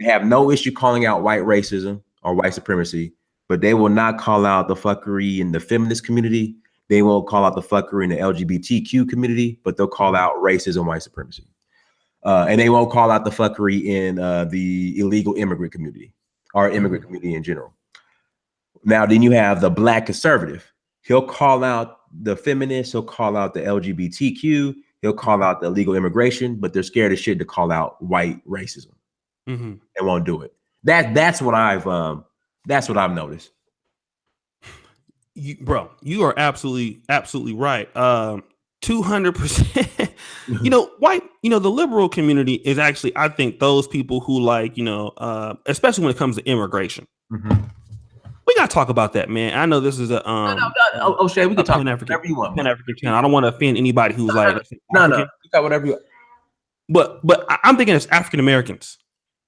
have no issue calling out white racism or white supremacy, but they will not call out the fuckery in the feminist community. They won't call out the fuckery in the LGBTQ community, but they'll call out racism, white supremacy. And they won't call out the fuckery in the illegal immigrant community or immigrant community in general. Now, then you have the black conservative. He'll call out the feminists, he'll call out the LGBTQ, he'll call out the illegal immigration, but they're scared as shit to call out white racism and won't do it. That's what I've noticed. bro, you are absolutely right. 200%. White, the liberal community is actually, I think, those people who like, especially when it comes to immigration. Mm-hmm. We gotta talk about that, man. I know this is a No, O'Shea, we can talk whatever you want. Pan-African channel. I don't want to offend anybody who's African. You got whatever you want. But I'm thinking as African Americans,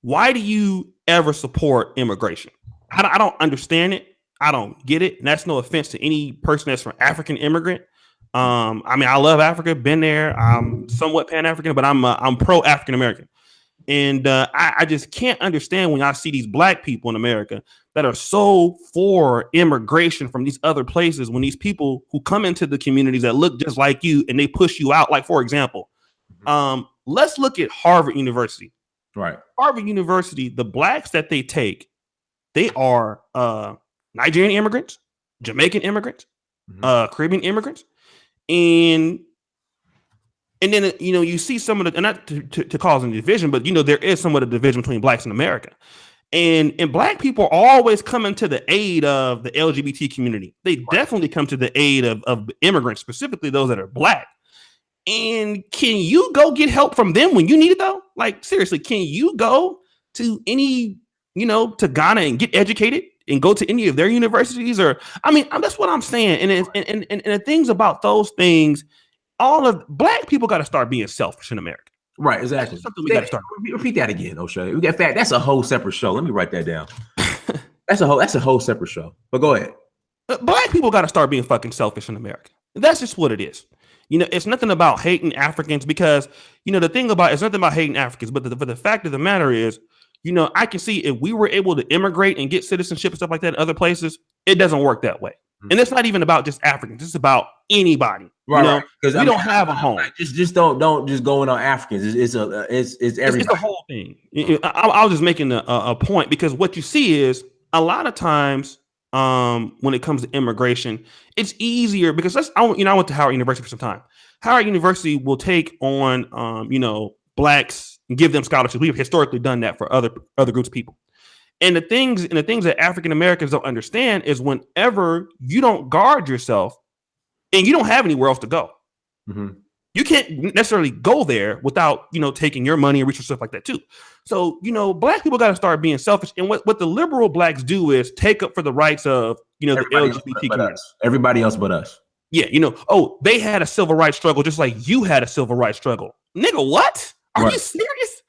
why do you ever support immigration? I don't understand it. I don't get it. And that's no offense to any person that's from African immigrant. I mean, I love Africa, been there. I'm somewhat Pan-African, but I'm pro African American. And I just can't understand when I see these black people in America that are so for immigration from these other places, when these people who come into the communities that look just like you and they push you out. Like, for example, let's look at Harvard University. Right. Harvard University, the blacks that they take, they are Nigerian immigrants, Jamaican immigrants, Caribbean immigrants. And then, you see some of the, and not to cause any division, but, there is somewhat of a division between blacks in America. And black people are always coming to the aid of the LGBT community. They definitely come to the aid of immigrants, specifically those that are black. And can you go get help from them when you need it, though? Like, seriously, can you go to any, to Ghana and get educated and go to any of their universities? Or, I mean, that's what I'm saying. And the things about those things, all of black people got to start being selfish in America. Right, exactly. That's something we got to start. Repeat that again, O'Shea. We got fact. That's a whole separate show. Let me write that down. That's a whole separate show. But go ahead. Black people got to start being fucking selfish in America. That's just what it is. It's nothing about hating Africans, because the thing about it's nothing about hating Africans, but the fact of the matter is, I can see if we were able to immigrate and get citizenship and stuff like that in other places, it doesn't work that way. And it's not even about just Africans. It's about anybody. Right. Because we don't have a home. Just don't just go in on Africans. It's everybody. It's the whole thing. I was just making a point, because what you see is a lot of times when it comes to immigration, it's easier because I went to Howard University for some time. Howard University will take on blacks and give them scholarships. We have historically done that for other groups of people. And the things that African Americans don't understand is whenever you don't guard yourself and you don't have anywhere else to go, you can't necessarily go there without, taking your money and research stuff like that too. So, black people got to start being selfish. And what the liberal blacks do is take up for the rights of, the LGBT community. Everybody else but us. Yeah. They had a civil rights struggle just like you had a civil rights struggle. Nigga, what? Are you serious?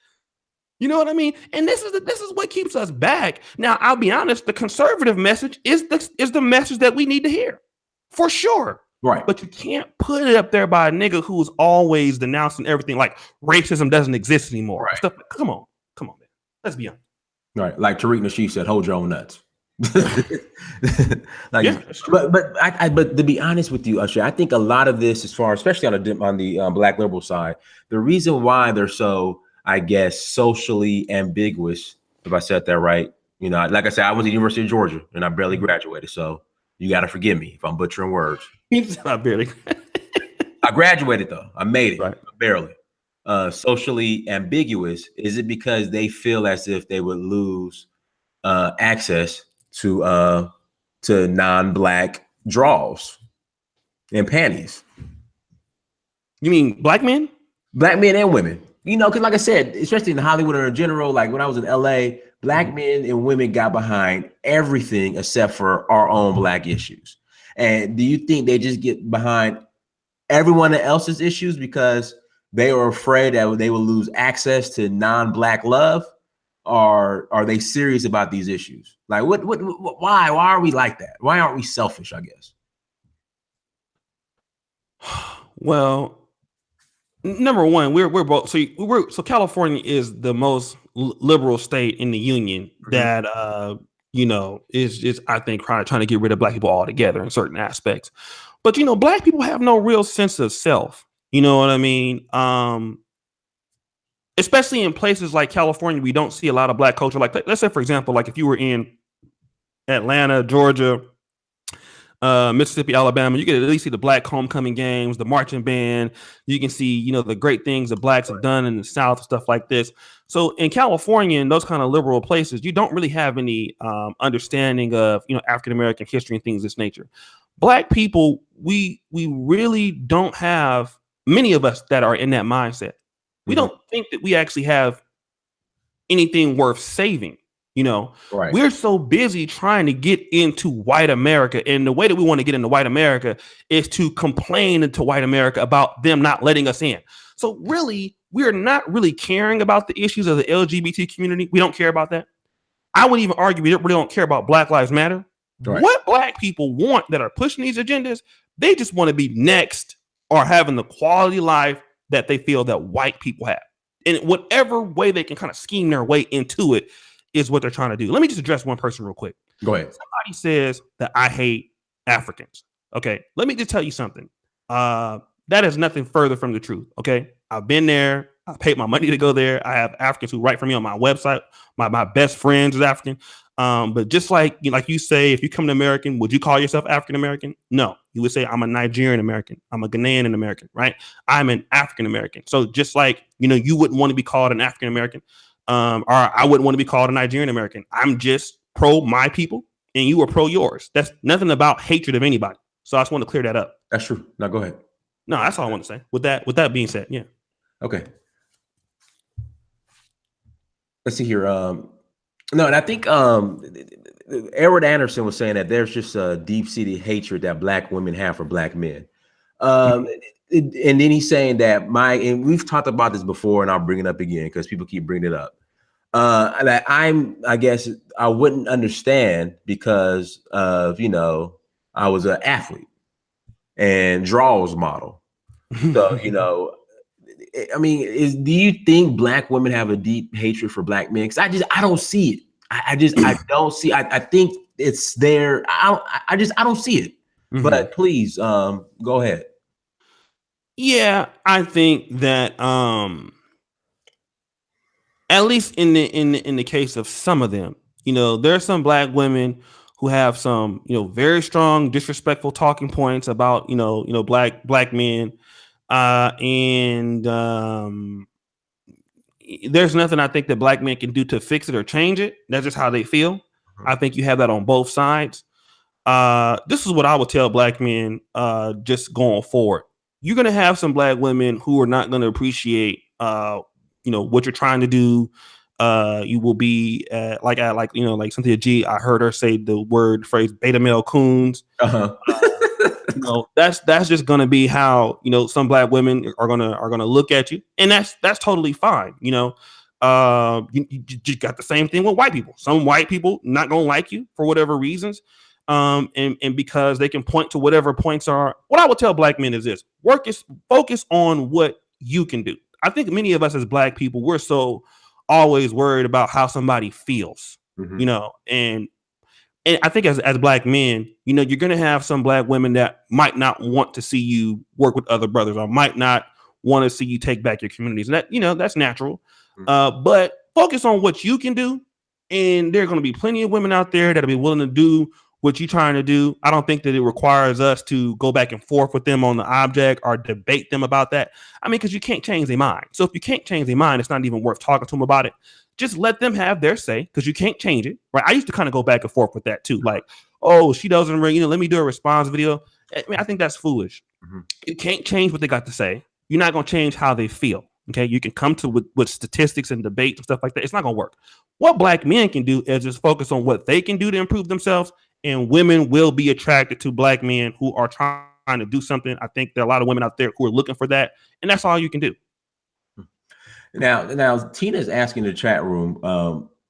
You know what I mean? And this is what keeps us back. Now, I'll be honest, the conservative message is the message that we need to hear. For sure. Right. But you can't put it up there by a nigga who's always denouncing everything like racism doesn't exist anymore. Right. Stuff. Come on, man. Let's be honest. Right. Like Tariq Nasheed said, hold your own nuts. But to be honest with you, Usher, I think a lot of this, especially on the black liberal side, the reason why they're so, I guess, socially ambiguous, if I said that right, like I said, I went to the University of Georgia and I barely graduated, so you got to forgive me if I'm butchering words. I barely. I graduated though. I made it, right. Barely. Socially ambiguous. Is it because they feel as if they would lose access to non-black draws and panties? You mean black men? Black men and women. Because like I said, especially in Hollywood or in general, like when I was in LA, black men and women got behind everything except for our own black issues. And do you think they just get behind everyone else's issues because they are afraid that they will lose access to non-black love? Or are they serious about these issues? Like why are we like that? Why aren't we selfish, I guess? Well, number one, we're both so California is the most liberal state in the union that is I think trying to get rid of black people altogether in certain aspects. But black people have no real sense of self. You know what I mean? Especially in places like California, we don't see a lot of black culture. Like, let's say, for example, like if you were in Atlanta, Georgia, Mississippi, Alabama, you can at least see the black homecoming games, the marching band. You can see, the great things that blacks have done in the South, stuff like this. So in California, in those kind of liberal places, you don't really have any understanding of, African-American history and things of this nature. black people, we really don't have many of us that are in that mindset. We don't think that we actually have anything worth saving. You know, Right. we're so busy trying to get into white America. And the way that we want to get into white America is to complain to white America about them not letting us in. So really, we're not really caring about the issues of the LGBT community. We don't care about that. I would even argue we really don't care about Black Lives Matter. Right. What black people want that are pushing these agendas, they just want to be next or having the quality life that they feel that white people have. In whatever way they can kind of scheme their way into it is what they're trying to do. Let me just address one person real quick. Go ahead. Somebody says that I hate Africans. Okay, let me just tell you something. That is nothing further from the truth. Okay, I've been there. I paid my money to go there. I have Africans who write for me on my website. My best friends is African. But just like you say, if you come to American, would you call yourself African American? No, you would say I'm a Nigerian American. I'm a Ghanaian American, right? I'm an African American. So just like you wouldn't want to be called an African American, or I wouldn't want to be called a Nigerian American. I'm just pro my people, and you are pro yours. That's nothing about hatred of anybody. So I just want to clear that up. That's true. Now go ahead. No, that's all I want to say. With that being said, yeah. Okay. Let's see here. No, and I think Edward Anderson was saying that there's just a deep-seated hatred that black women have for black men. And then he's saying that and we've talked about this before, and I'll bring it up again because people keep bringing it up. That I guess I wouldn't understand because of, I was an athlete and draws model. So, I mean, do you think black women have a deep hatred for black men? Because I don't see it. I don't see. I think it's there. I don't see it. Mm-hmm. But please, go ahead. Yeah, I think that at least in the case of some of them, there are some black women who have some very strong disrespectful talking points about black men. And there's nothing I think that black men can do to fix it or change it. That's just how they feel. Mm-hmm. I think you have that on both sides. This is what I would tell black men just going forward. You're going to have some black women who are not going to appreciate what you're trying to do. You will be like Cynthia G. I heard her say the phrase beta male coons. Uh-huh. That's just gonna be how some black women are gonna look at you, and that's totally fine. You got the same thing with white people. Some white people not gonna like you for whatever reasons, and because they can point to whatever points are. What I would tell black men is this: focus on what you can do. I think many of us as black people, we're so always worried about how somebody feels, and I think as black men, you're going to have some black women that might not want to see you work with other brothers or might not want to see you take back your communities. And that, that's natural. But focus on what you can do. And there are going to be plenty of women out there that'll be willing to do what you're trying to do. I don't think that it requires us to go back and forth with them on the object or debate them about that. I mean, because you can't change their mind. So if you can't change their mind, it's not even worth talking to them about it. Just let them have their say because you can't change it, right? I used to kind of go back and forth with that too. Like, oh, she doesn't ring, let me do a response video. I mean, I think that's foolish. Mm-hmm. You can't change what they got to say. You're not going to change how they feel. Okay. You can come to with statistics and debates and stuff like that. It's not going to work. What black men can do is just focus on what they can do to improve themselves. And women will be attracted to black men who are trying to do something. I think there are a lot of women out there who are looking for that. And that's all you can do. Now, Tina's asking the chat room,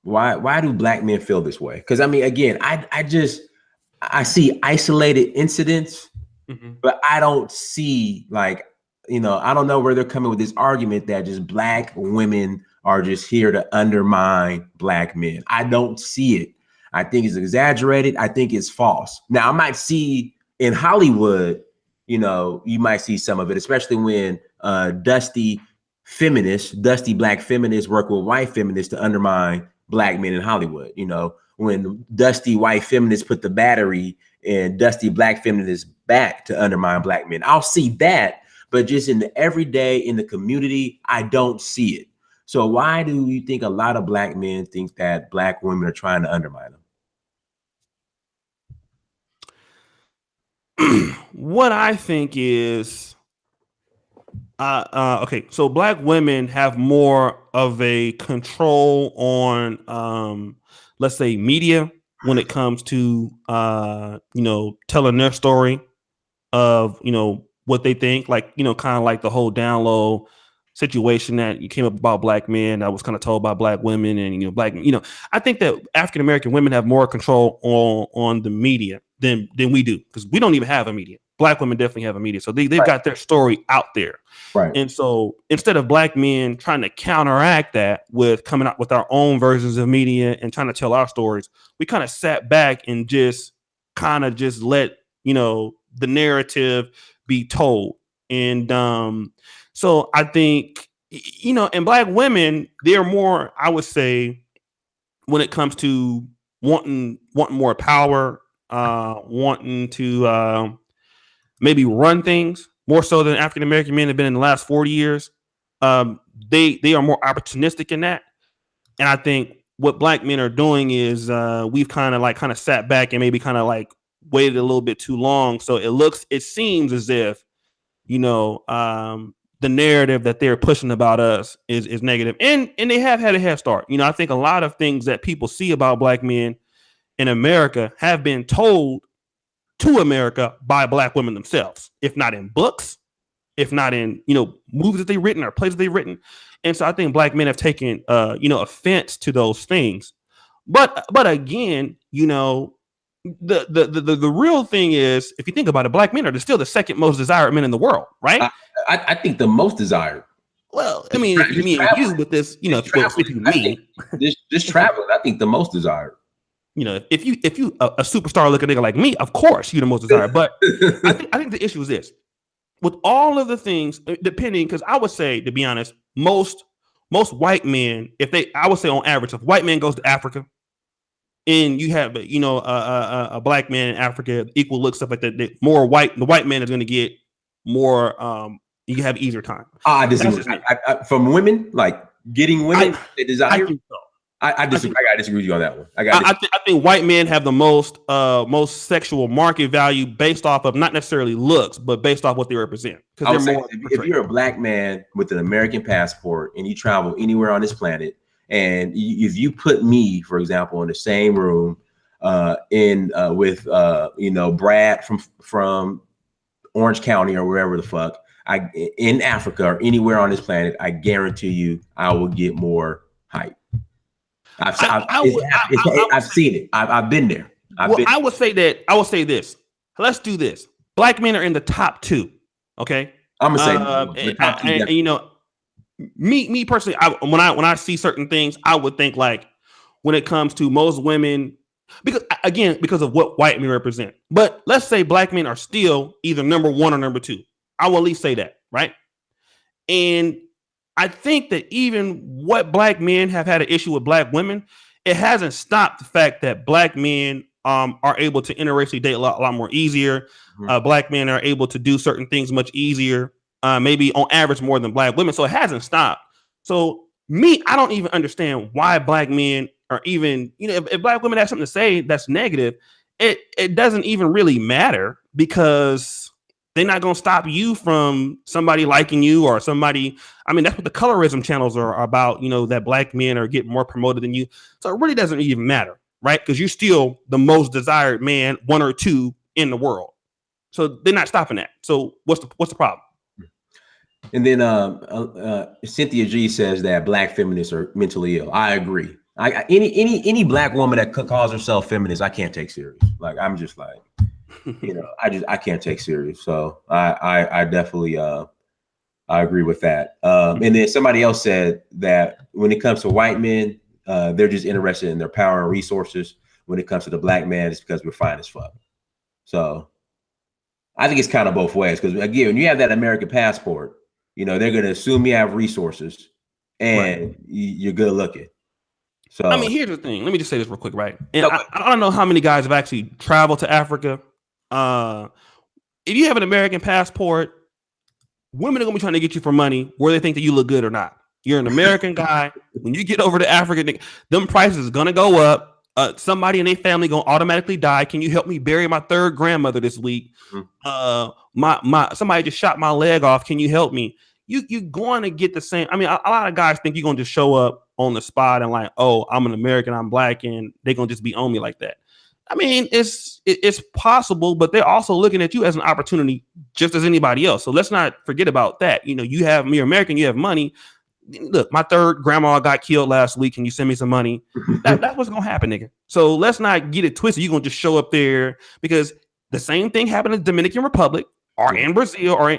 why do black men feel this way? Because I mean, again, I see isolated incidents, but I don't see I don't know where they're coming with this argument that just black women are just here to undermine black men. I don't see it. I think it's exaggerated. I think it's false. Now, I might see in Hollywood, you might see some of it, especially when dusty black feminists work with white feminists to undermine black men in Hollywood. When dusty white feminists put the battery in dusty black feminists back to undermine black men. I'll see that, but just in the everyday, in the community, I don't see it. So why do you think a lot of black men think that black women are trying to undermine them? What I think is, okay, so black women have more of a control on, let's say, media when it comes to, telling their story of, what they think, like, kind of like the whole down low situation that you came up about black men that was kind of told by black women and, I think that African American women have more control on the media than we do, because we don't even have a media. Black women definitely have a media. So they've got their story out there. Right. And so instead of black men trying to counteract that with coming out with our own versions of media and trying to tell our stories, we kind of sat back and just let, the narrative be told. And so I think, and black women, they're more, I would say, when it comes to wanting more power, wanting to maybe run things more so than African American men have been in the last 40 years. They are more opportunistic in that. And I think what black men are doing is we've kind of sat back and maybe kind of like waited a little bit too long. So it seems as if, the narrative that they're pushing about us is negative. And they have had a head start. I think a lot of things that people see about black men in America have been told to America by black women themselves, if not in books, if not in, movies that they've written or plays that they've written. And so I think black men have taken, offense to those things. But again, the real thing is, if you think about it, black men are still the second most desired men in the world, right? I think the most desired. Well, I mean, if me and you with this, this traveling, I think the most desired. If you a superstar looking nigga like me, of course you're the most desired. But I think the issue is this: with all of the things, depending, because I would say, to be honest, most white men, I would say on average, if a white man goes to Africa, and you have a black man in Africa, equal looks, stuff like that, the white man is going to get more. You have easier time. I disagree. From women, like getting women they desire. I think so. I disagree. I disagree with you on that one. I think white men have the most sexual market value based off of not necessarily looks, but based off what they represent. Because if you're a black man with an American passport and you travel anywhere on this planet, and if you put me, for example, in the same room with Brad from Orange County or wherever the fuck, in Africa or anywhere on this planet, I guarantee you I will get more hype. I've seen it. I've been there. I would say this. Let's do this. Black men are in the top 2. Okay. I'm gonna say the top 2. Me personally, when I see certain things, I would think like when it comes to most women, because of what white men represent. But let's say black men are still either number 1 or number 2. I will at least say that, right? And I think that even what black men have had an issue with black women, it hasn't stopped the fact that black men are able to interracially date a lot more easier. Mm-hmm. Black men are able to do certain things much easier, maybe on average more than black women. So it hasn't stopped. So I don't even understand why black men are even, if black women have something to say that's negative, it doesn't even really matter, because they're not going to stop you from somebody liking you or somebody. I mean, that's what the colorism channels are about, that black men are getting more promoted than you. So it really doesn't even matter, right? Because you're still the most desired man, 1 or 2 in the world. So they're not stopping that. So what's the problem? And then Cynthia G says that black feminists are mentally ill. I agree. Any black woman that calls herself feminist, I can't take serious. Like, I'm just like, I can't take serious. So I definitely I agree with that. And then somebody else said that when it comes to white men, they're just interested in their power and resources. When it comes to the black man, it's because we're fine as fuck. So I think it's kind of both ways, because again, when you have that American passport, they're going to assume you have resources and you're good looking. So I mean, here's the thing. Let me just say this real quick, right? And I don't know how many guys have actually traveled to Africa. If you have an American passport, women are gonna be trying to get you for money, where they think that you look good or not. You're an American guy. When you get over to Africa, them prices is gonna go up. somebody in their family gonna automatically die. Can you help me bury my third grandmother this week? My somebody just shot my leg off. Can you help me? You going to get the same. I mean, a lot of guys think you're gonna just show up on the spot and like, oh, I'm an American, I'm black, and they're gonna just be on me like that. I mean, it's possible, but they're also looking at you as an opportunity, just as anybody else. So let's not forget about that. You know, you're American, you have money. Look, my third grandma got killed last week. Can you send me some money? That's what's gonna happen, nigga. So let's not get it twisted. You're gonna just show up there because the same thing happened in the Dominican Republic or in Brazil or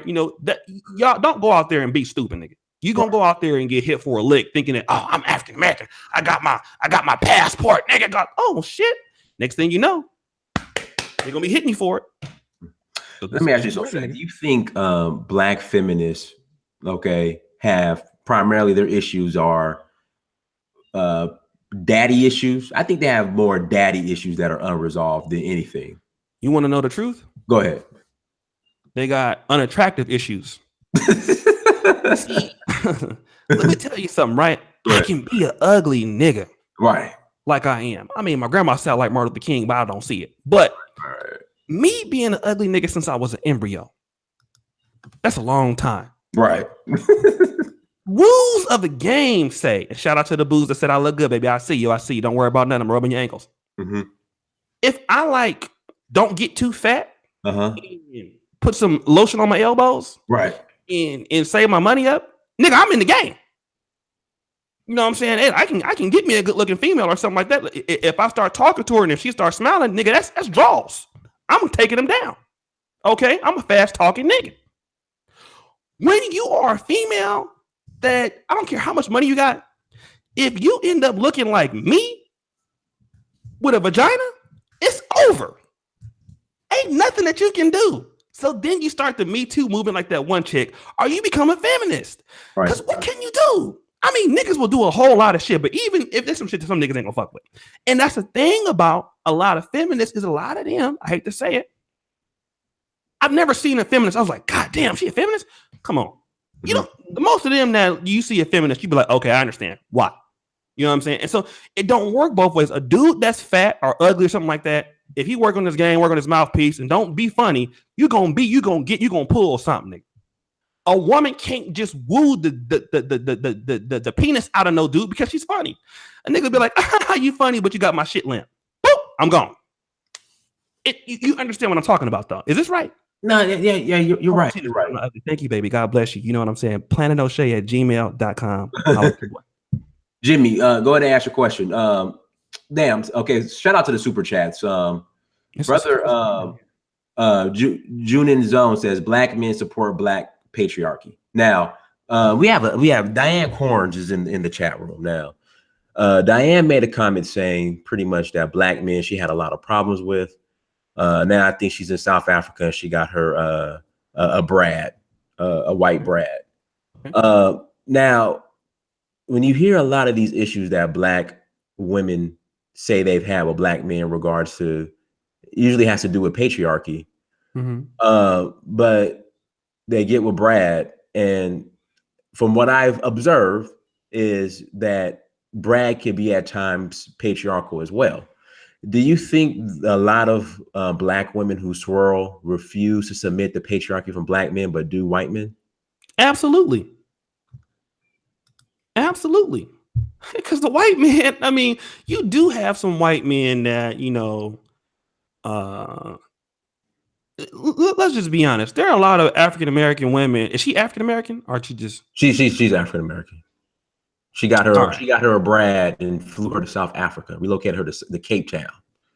that y'all don't go out there and be stupid, nigga. You're gonna go out there and get hit for a lick thinking that, oh, I'm African American. I got my passport, nigga. Oh shit. Next thing you know, they're gonna be hitting you for it. So let me ask you something. Do you think black feminists, have primarily their issues are daddy issues? I think they have more daddy issues that are unresolved than anything. You want to know the truth? Go ahead. They got unattractive issues. Let me tell you something, right? I can be an ugly nigga. Right. Like I am. I mean, my grandma sound like Martin Luther King, but I don't see it. But me being an ugly nigga since I was an embryo, that's a long time. Right. Rules of the game say, and shout out to the booze that said I look good, baby. I see you. Don't worry about nothing. I'm rubbing your ankles. If I don't get too fat, and put some lotion on my elbows, right, and save my money up, nigga, I'm in the game. You know what I'm saying? Hey, I can get me a good looking female or something like that. If I start talking to her and if she starts smiling, nigga, that's draws. I'm taking them down. Okay, I'm a fast talking nigga. When you are a female that I don't care how much money you got, if you end up looking like me with a vagina, it's over. Ain't nothing that you can do. So then you start the Me Too movement like that one chick, or you become a feminist. Because what can you do? I mean, niggas will do a whole lot of shit, but even if there's some shit that some niggas ain't gonna fuck with. And that's the thing about a lot of feminists is a lot of them, I hate to say it, I've never seen a feminist. I was like, God damn, she a feminist? Come on. You know, most of them that you see a feminist, you be like, okay, I understand. Why? You know what I'm saying? And so it don't work both ways. A dude that's fat or ugly or something like that, if he work on this game, work on his mouthpiece, and don't be funny, you gonna pull something, nigga. A woman can't just woo the penis out of no dude because she's funny. A nigga be like, you funny, but you got my shit limp. Boop, I'm gone. You understand what I'm talking about, though? Is this right? No, yeah, you're right. You're right. Thank you, baby. God bless you. You know what I'm saying? planetoshay@gmail.com. Jimmy, go ahead and ask your question. Damn. Okay. Shout out to the super chats. Brother, Junin Zone says black men support black patriarchy. Now, we have Diane Corns is in the chat room now. Diane made a comment saying pretty much that black men she had a lot of problems with. Now I think she's in South Africa and she got her a Brad, a white Brad. Now, when you hear a lot of these issues that black women say they've had with black men in regards to, it usually has to do with patriarchy. But they get with Brad, and from what I've observed is that Brad can be at times patriarchal as well. Do you think a lot of black women who swirl refuse to submit to patriarchy from black men, but do white men? Absolutely. Absolutely. Because the white men, I mean, you do have some white men that, let's just be honest. There are a lot of African-American women. Is she African-American or she just? She's African-American. She got her a Brad and flew her to South Africa. Relocated her to Cape Town.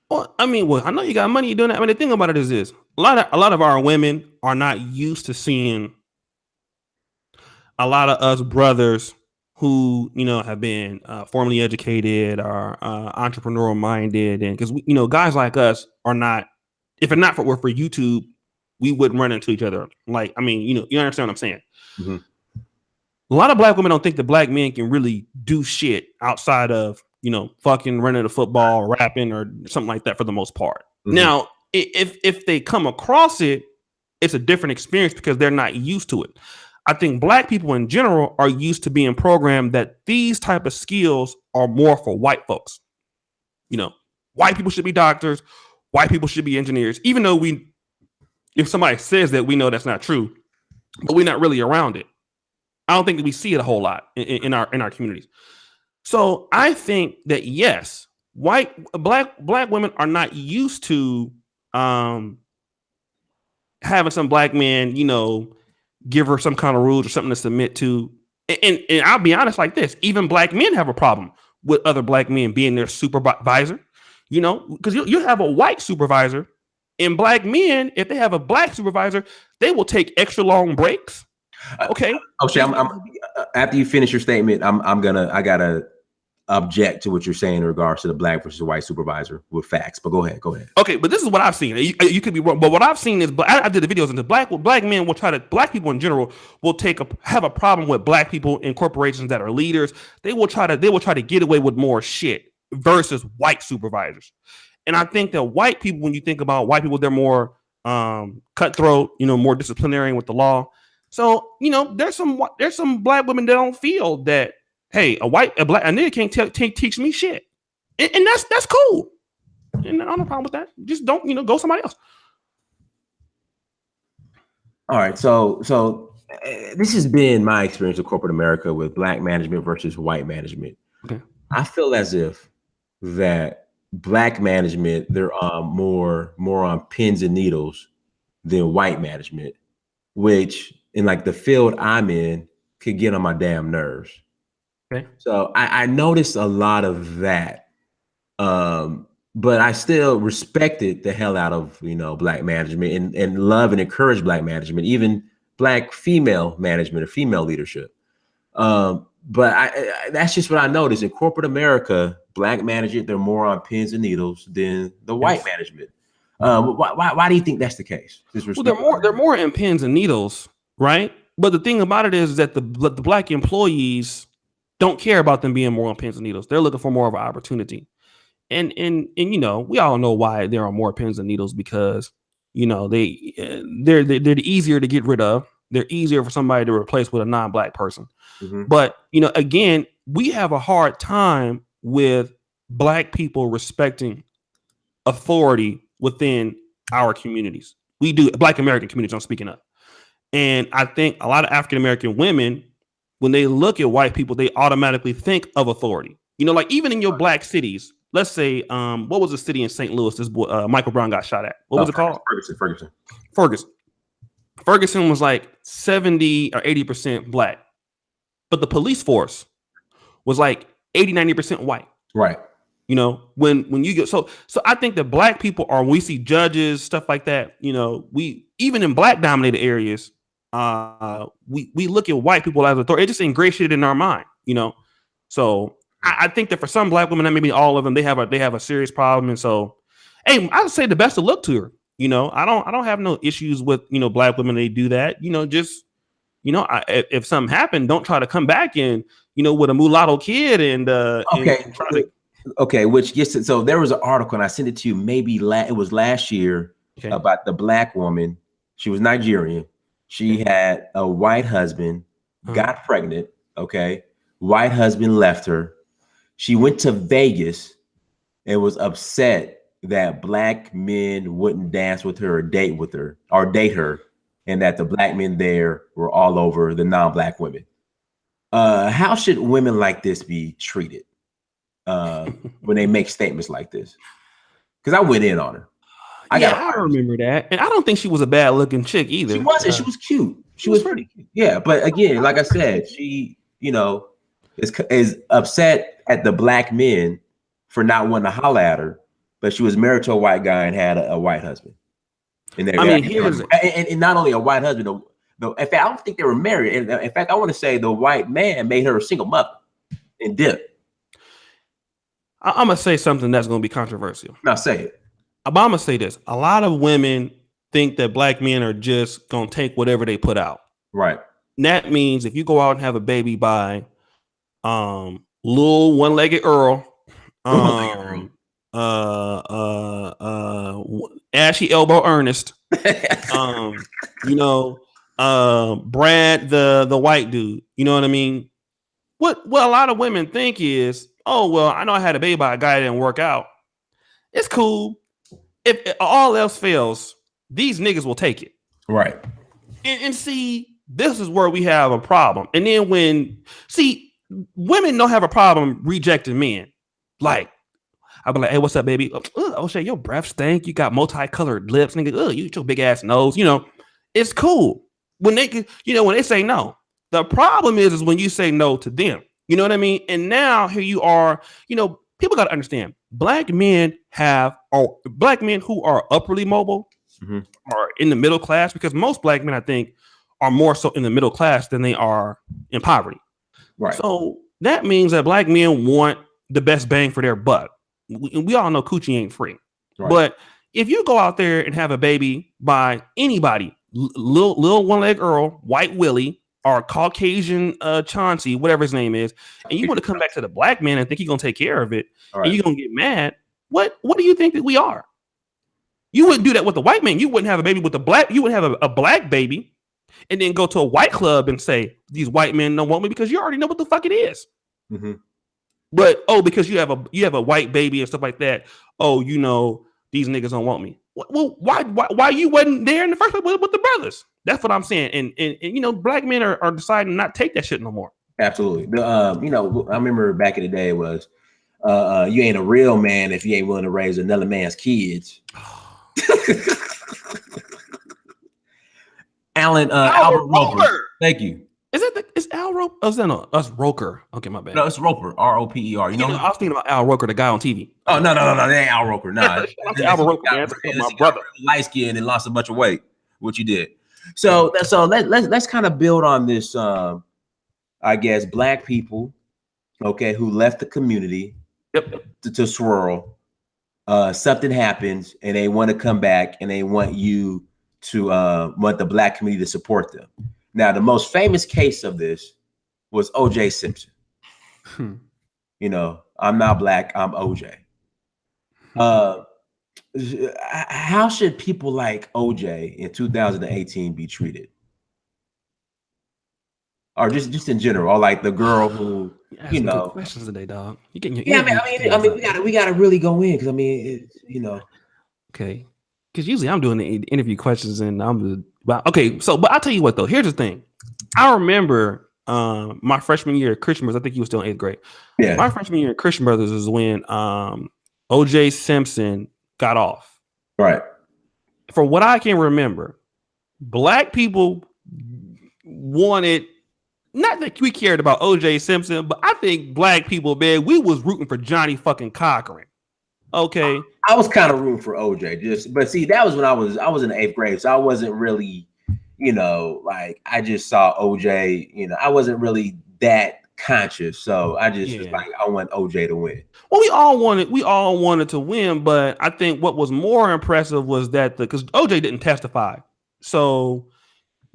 Well, I know you got money, you're doing that. I mean, the thing about it is this: a lot of our women are not used to seeing a lot of us brothers who have been formally educated or entrepreneurial minded, and because guys like us are not. If it not for YouTube, we wouldn't run into each other. Like, I mean, you understand what I'm saying? A lot of black women don't think that black men can really do shit outside of fucking running the football, or rapping, or something like that for the most part. Now, if they come across it, it's a different experience because they're not used to it. I think black people in general are used to being programmed that these type of skills are more for white folks. white people should be doctors, white people should be engineers, even though if somebody says that, we know that's not true, but we're not really around it. I don't think that we see it a whole lot in our communities. So I think that yes, black women are not used to having some black man, give her some kind of rules or something to submit to. And I'll be honest like this, even black men have a problem with other black men being their supervisor, because you have a white supervisor, and black men, if they have a black supervisor, they will take extra long breaks. Okay. Okay. I'm after you finish your statement, I gotta object to what you're saying in regards to the black versus white supervisor with facts. But go ahead. Okay, but this is what I've seen. You could be wrong, but what I've seen is, I did the videos, and the black men will black people in general will have a problem with black people in corporations that are leaders. They will try to get away with more shit versus white supervisors. And I think that white people, when you think about white people, they're more cutthroat, more disciplinary with the law. So, there's some black women that don't feel that, hey, a nigga can't teach me shit. And that's cool. And I don't have a problem with that. Just don't, go somebody else. All right. So this has been my experience of corporate America with black management versus white management. Okay. I feel as if that black management, they're more on pins and needles than white management, which in like the field I'm in could get on my damn nerves. Okay. So I noticed a lot of that. But I still respected the hell out of, black management and love and encourage black management, even black female management or female leadership. But that's just what I noticed in corporate America. Black management, they're more on pins and needles than the white management. Why do you think that's the case? Well, they're more in pins and needles, right? But the thing about it is that the black employees don't care about them being more on pins and needles. They're looking for more of an opportunity. And we all know why there are more pins and needles, because they're easier to get rid of. They're easier for somebody to replace with a non-black person. Mm-hmm. But again, we have a hard time with black people respecting authority within our communities. We do, black American communities, I'm speaking of. And I think a lot of African American women, when they look at white people, they automatically think of authority. Like even in your black cities, let's say, what was the city in St. Louis this boy Michael Brown got shot at? What was it called? Ferguson was like 70 or 80% black, but the police force was like 80-90% white. Right. When you get so I think that black people are, when we see judges, stuff like that, we, even in black dominated areas, we look at white people as authority. It's just ingratiated in our mind, So I think that for some black women, that maybe all of them, they have a serious problem. And so, hey, I would say the best of luck to her. I don't have no issues with, black women. They do that, if something happened, don't try to come back in, with a mulatto kid and, okay. And try to. Okay. Which gets to, so there was an article and I sent it to you, maybe it was last year, about the black woman. She was Nigerian. She had a white husband, got pregnant. Okay. White husband left her. She went to Vegas and was upset that black men wouldn't dance with her or date her, and that the black men there were all over the non-black women. How should women like this be treated when they make statements like this? Because I went in on her. I remember that. And I don't think she was a bad looking chick either. She wasn't. She was cute. She was pretty cute. Yeah. But again, like I said, she, is upset at the black men for not wanting to holler at her, but she was married to a white guy and had a white husband. And and not only a white husband, in fact, I don't think they were married. And in fact, I want to say the white man made her a single mother and dip. I'm gonna say something that's gonna be controversial. Now say it. I'm gonna say this: a lot of women think that black men are just gonna take whatever they put out. Right. And that means if you go out and have a baby by little one-legged Earl, ashy elbow Ernest, Brad the white dude, you know what I mean? What a lot of women think is, oh well, I know I had a baby by a guy that didn't work out. it's cool. If all else fails, these niggas will take it. Right. And see, this is where we have a problem. And then women don't have a problem rejecting men. Like, I'll be like, hey, what's up, baby? Oshay, your breath stink. You got multicolored lips, nigga. You eat your big ass nose. It's cool when they say no. The problem is when you say no to them. You know what I mean? And now here you are. People got to understand. Black men who are upwardly mobile are in the middle class, because most black men, I think, are more so in the middle class than they are in poverty. Right. So that means that black men want the best bang for their buck. We all know coochie ain't free. Right. But if you go out there and have a baby by anybody, little one-leg Earl, White Willie, or Caucasian Chauncey, whatever his name is, and you want to come back to the black man and think he's gonna take care of it, right, and you're gonna get mad, what do you think that we are? You wouldn't do that with the white man. You wouldn't have a baby with a black. You wouldn't have a black baby and then go to a white club and say these white men don't want me, because you already know what the fuck it is. Mm-hmm. But because you have a white baby and stuff like that, these niggas don't want me. Well, why you wasn't there in the first place with the brothers? That's what I'm saying. And black men are deciding not to take that shit no more. Absolutely. I remember back in the day it was you ain't a real man if you ain't willing to raise another man's kids. Albert Roper. Thank you. Is Al Roper? Oh, no, that's Roker. Okay, my bad. No, it's Roper. Roper. I was thinking about Al Roker, the guy on TV. Oh, no, that ain't Al Roker. Nah. Albert Roker, man. My brother. Light skin and lost a bunch of weight. What you did. So let's kind of build on this. I guess black people, who left the community to Swirl. Something happens and they want to come back and they want you to want the black community to support them. Now, the most famous case of this was OJ Simpson. I'm not black, I'm OJ. How should people like OJ in 2018 be treated? Or just in general, or like the girl who, good questions today, dog. You getting your we gotta really go in, because Okay, because usually I'm doing the interview questions and okay. So, but I'll tell you what though. Here's the thing. I remember my freshman year at Christian Brothers. I think you were still in 8th grade. Yeah. My freshman year at Christian Brothers is when OJ Simpson got off. Right. For what I can remember, black people wanted. Not that we cared about OJ Simpson, but I think black people, man, we was rooting for Johnny fucking Cochran. Okay. I was kind of rooting for OJ, but see, that was when I was in the 8th grade, so I wasn't really, like I just saw OJ, I wasn't really that conscious, so I just was like, I want OJ to win. Well, we all wanted to win, but I think what was more impressive was that because OJ didn't testify, so.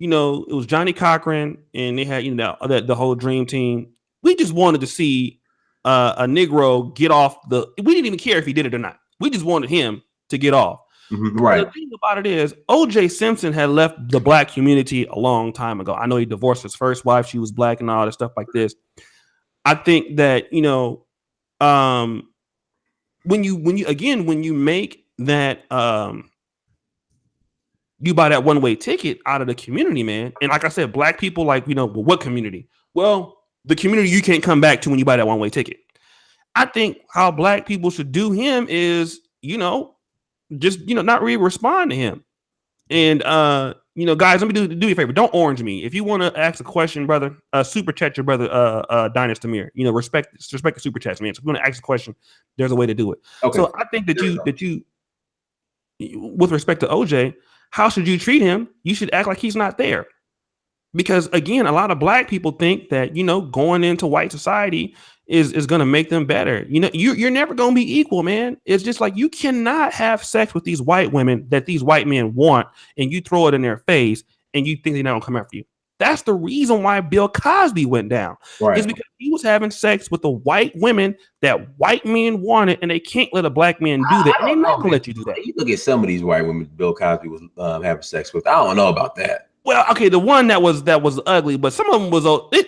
It was Johnny Cochran, and they had the whole dream team. We just wanted to see a Negro get off we didn't even care if he did it or not. We just wanted him to get off. Mm-hmm, right. The thing about it is, O.J. Simpson had left the black community a long time ago. I know he divorced his first wife; she was black and all that stuff like this. I think that when you make that. You buy that one-way ticket out of the community, man. And like I said, black people, what community? Well, the community you can't come back to when you buy that one-way ticket. I think how black people should do him is, not really respond to him. And, guys, let me do you a favor. Don't orange me. If you want to ask a question, brother, super chat your brother, Dynasty Amir. Respect the super chats, man. So if you want to ask a question, there's a way to do it. Okay. So I think that you, with respect to OJ, how should you treat him? You should act like he's not there. Because again, a lot of black people think that, going into white society is going to make them better. You're never going to be equal, man. It's just like you cannot have sex with these white women that these white men want, and you throw it in their face and you think they're not going to come after you. That's the reason why Bill Cosby went down. Right. It's because he was having sex with the white women that white men wanted, and they can't let a black man do that. And they're not going to let you do that. You look at some of these white women Bill Cosby was having sex with. I don't know about that. Well, okay, the one that was ugly, but some of them was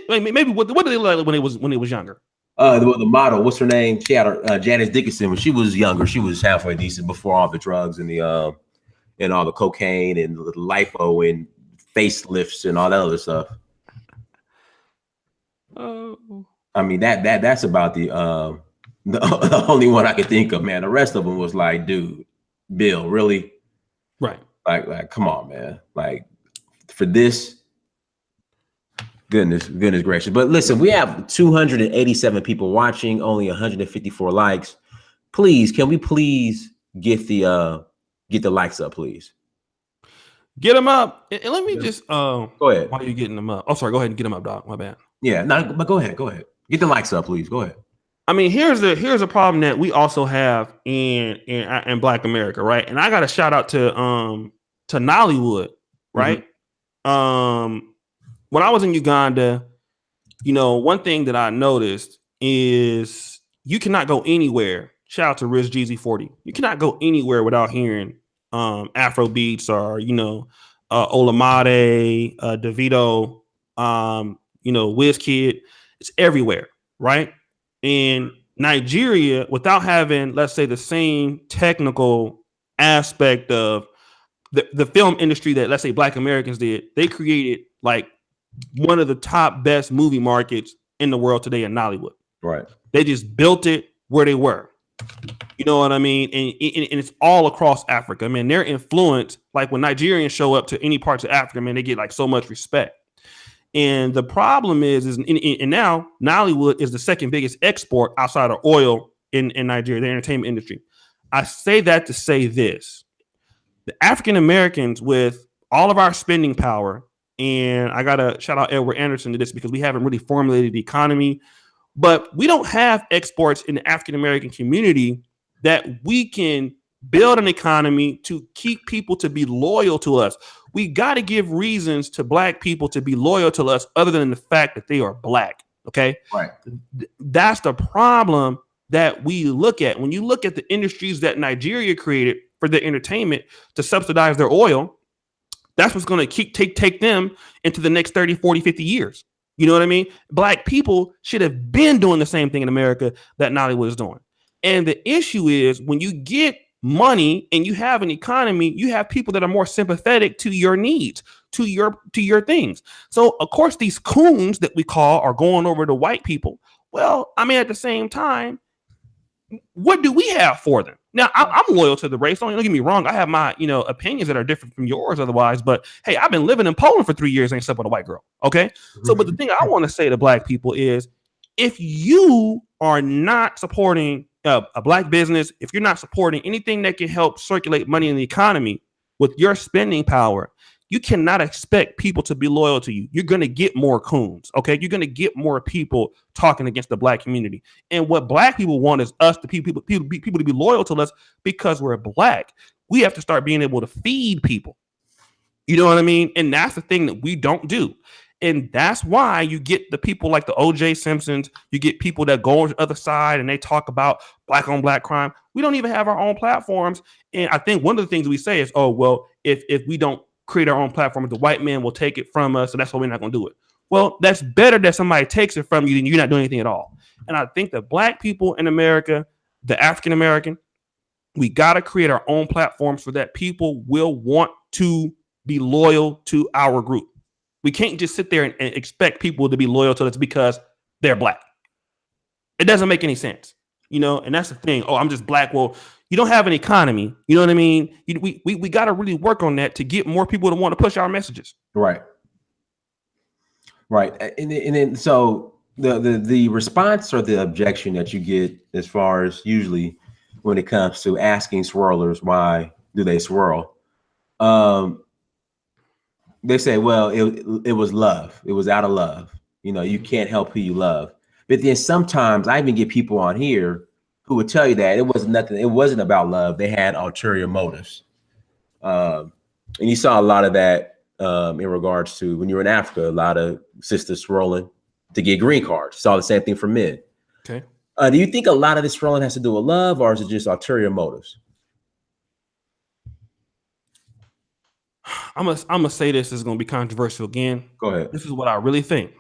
maybe what did they look like when he was younger? The model, what's her name? She had her Janice Dickinson when she was younger. She was halfway decent before all the drugs and all the cocaine and the lipo and facelifts and all that other stuff. Oh, I mean that's about the only one I could think of, man. The rest of them was like, dude, Bill, really? right. Like, come on, man. Like for this, goodness gracious. But listen, we have 287 people watching, only 154 likes. Please, can we please get the likes up, please? Get them up. And let me just go ahead. While you're getting them up. Oh, sorry. Go ahead and get them up, dog. My bad. Yeah, no, but go ahead. Get the likes up, please. Go ahead. I mean, here's a problem that we also have in Black America, right? And I got to shout out to Nollywood, right? Mm-hmm. When I was in Uganda, one thing that I noticed is you cannot go anywhere. Shout out to Riz Jeezy 40. You cannot go anywhere without hearing Afro beats or Olamide, DeVito, Wizkid. It's everywhere, right? In Nigeria, without having, let's say, the same technical aspect of the film industry that, let's say, Black Americans did, they created like one of the top best movie markets in the world today in Nollywood. Right. They just built it where they were. You know what I mean? And it's all across Africa. I mean, their influence, like when Nigerians show up to any parts of Africa, man, they get like so much respect. And the problem is now Nollywood is the second biggest export outside of oil in Nigeria, the entertainment industry. I say that to say this. The African Americans, with all of our spending power, and I got to shout out Edward Anderson to this because we haven't really formulated the economy, but we don't have exports in the African American community that we can build an economy to keep people to be loyal to us. We got to give reasons to Black people to be loyal to us other than the fact that they are Black. Okay. Right. That's the problem that we look at. When you look at the industries that Nigeria created for their entertainment to subsidize their oil, that's what's going to take them into the next 30, 40, 50 years. You know what I mean? Black people should have been doing the same thing in America that Nollywood is doing. And the issue is when you get money and you have an economy, you have people that are more sympathetic to your needs, to your things. So of course these coons that we call are going over to white people. Well, I mean, at the same time, what do we have for them? Now, I'm loyal to the race. Don't get me wrong. I have my, opinions that are different from yours otherwise. But hey, I've been living in Poland for 3 years and ain't slept with a white girl. Okay. So, but the thing I want to say to Black people is if you are not supporting a Black business, if you're not supporting anything that can help circulate money in the economy with your spending power, you cannot expect people to be loyal to you. You're going to get more coons. Okay. You're going to get more people talking against the Black community. And what Black people want is us to people to be loyal to us because we're Black. We have to start being able to feed people. You know what I mean? And that's the thing that we don't do. And that's why you get the people like the OJ Simpsons. You get people that go on the other side and they talk about Black on Black crime. We don't even have our own platforms. And I think one of the things we say is, oh, well, if we don't create our own platform, the white man will take it from us. And that's why we're not going to do it. Well, that's better that somebody takes it from you than you're not doing anything at all. And I think that Black people in America, the African American, we got to create our own platforms so that people will want to be loyal to our group. We can't just sit there and expect people to be loyal to us because they're Black. It doesn't make any sense, and that's the thing. Oh, I'm just Black. Well, you don't have an economy. You know what I mean? We got to really work on that to get more people to want to push our messages. Right. Right. And then so the response or the objection that you get as far as usually when it comes to asking swirlers why do they swirl, they say, well, it was love. It was out of love. You can't help who you love. But then sometimes I even get people on here who would tell you that it wasn't nothing. It wasn't about love. They had ulterior motives. And you saw a lot of that in regards to when you were in Africa, a lot of sisters swirling to get green cards. Saw the same thing for men. Okay. Do you think a lot of this swirling has to do with love or is it just ulterior motives? I'm gonna say this is gonna be controversial again. Go ahead. This is what I really think.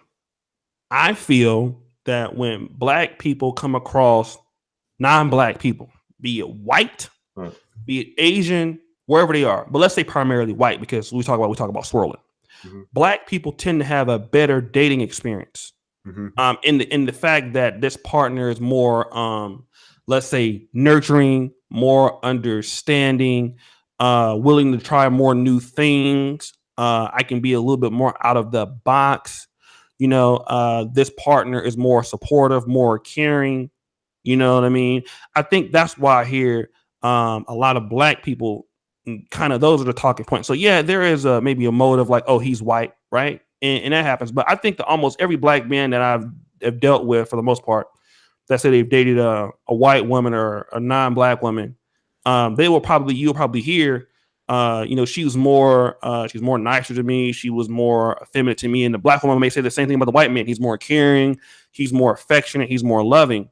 I feel that when black people come across non-black people, be it white, be it Asian, wherever they are, but let's say primarily white, because we talk about swirling. Black people tend to have a better dating experience. In the fact that this partner is more, let's say, nurturing, more understanding, willing to try more new things. I can be a little bit more out of the box. This partner is more supportive, more caring. You know what I mean? I think that's why I hear a lot of black people kind of, those are the talking points. So yeah, there is maybe a motive like, oh, he's white, right? And that happens. But I think that almost every black man that have dealt with, for the most part, that say they've dated a white woman or a non-black woman, you'll probably hear, she was more nicer to me. She was more effeminate to me. And the black woman may say the same thing about the white man. He's more caring. He's more affectionate. He's more loving.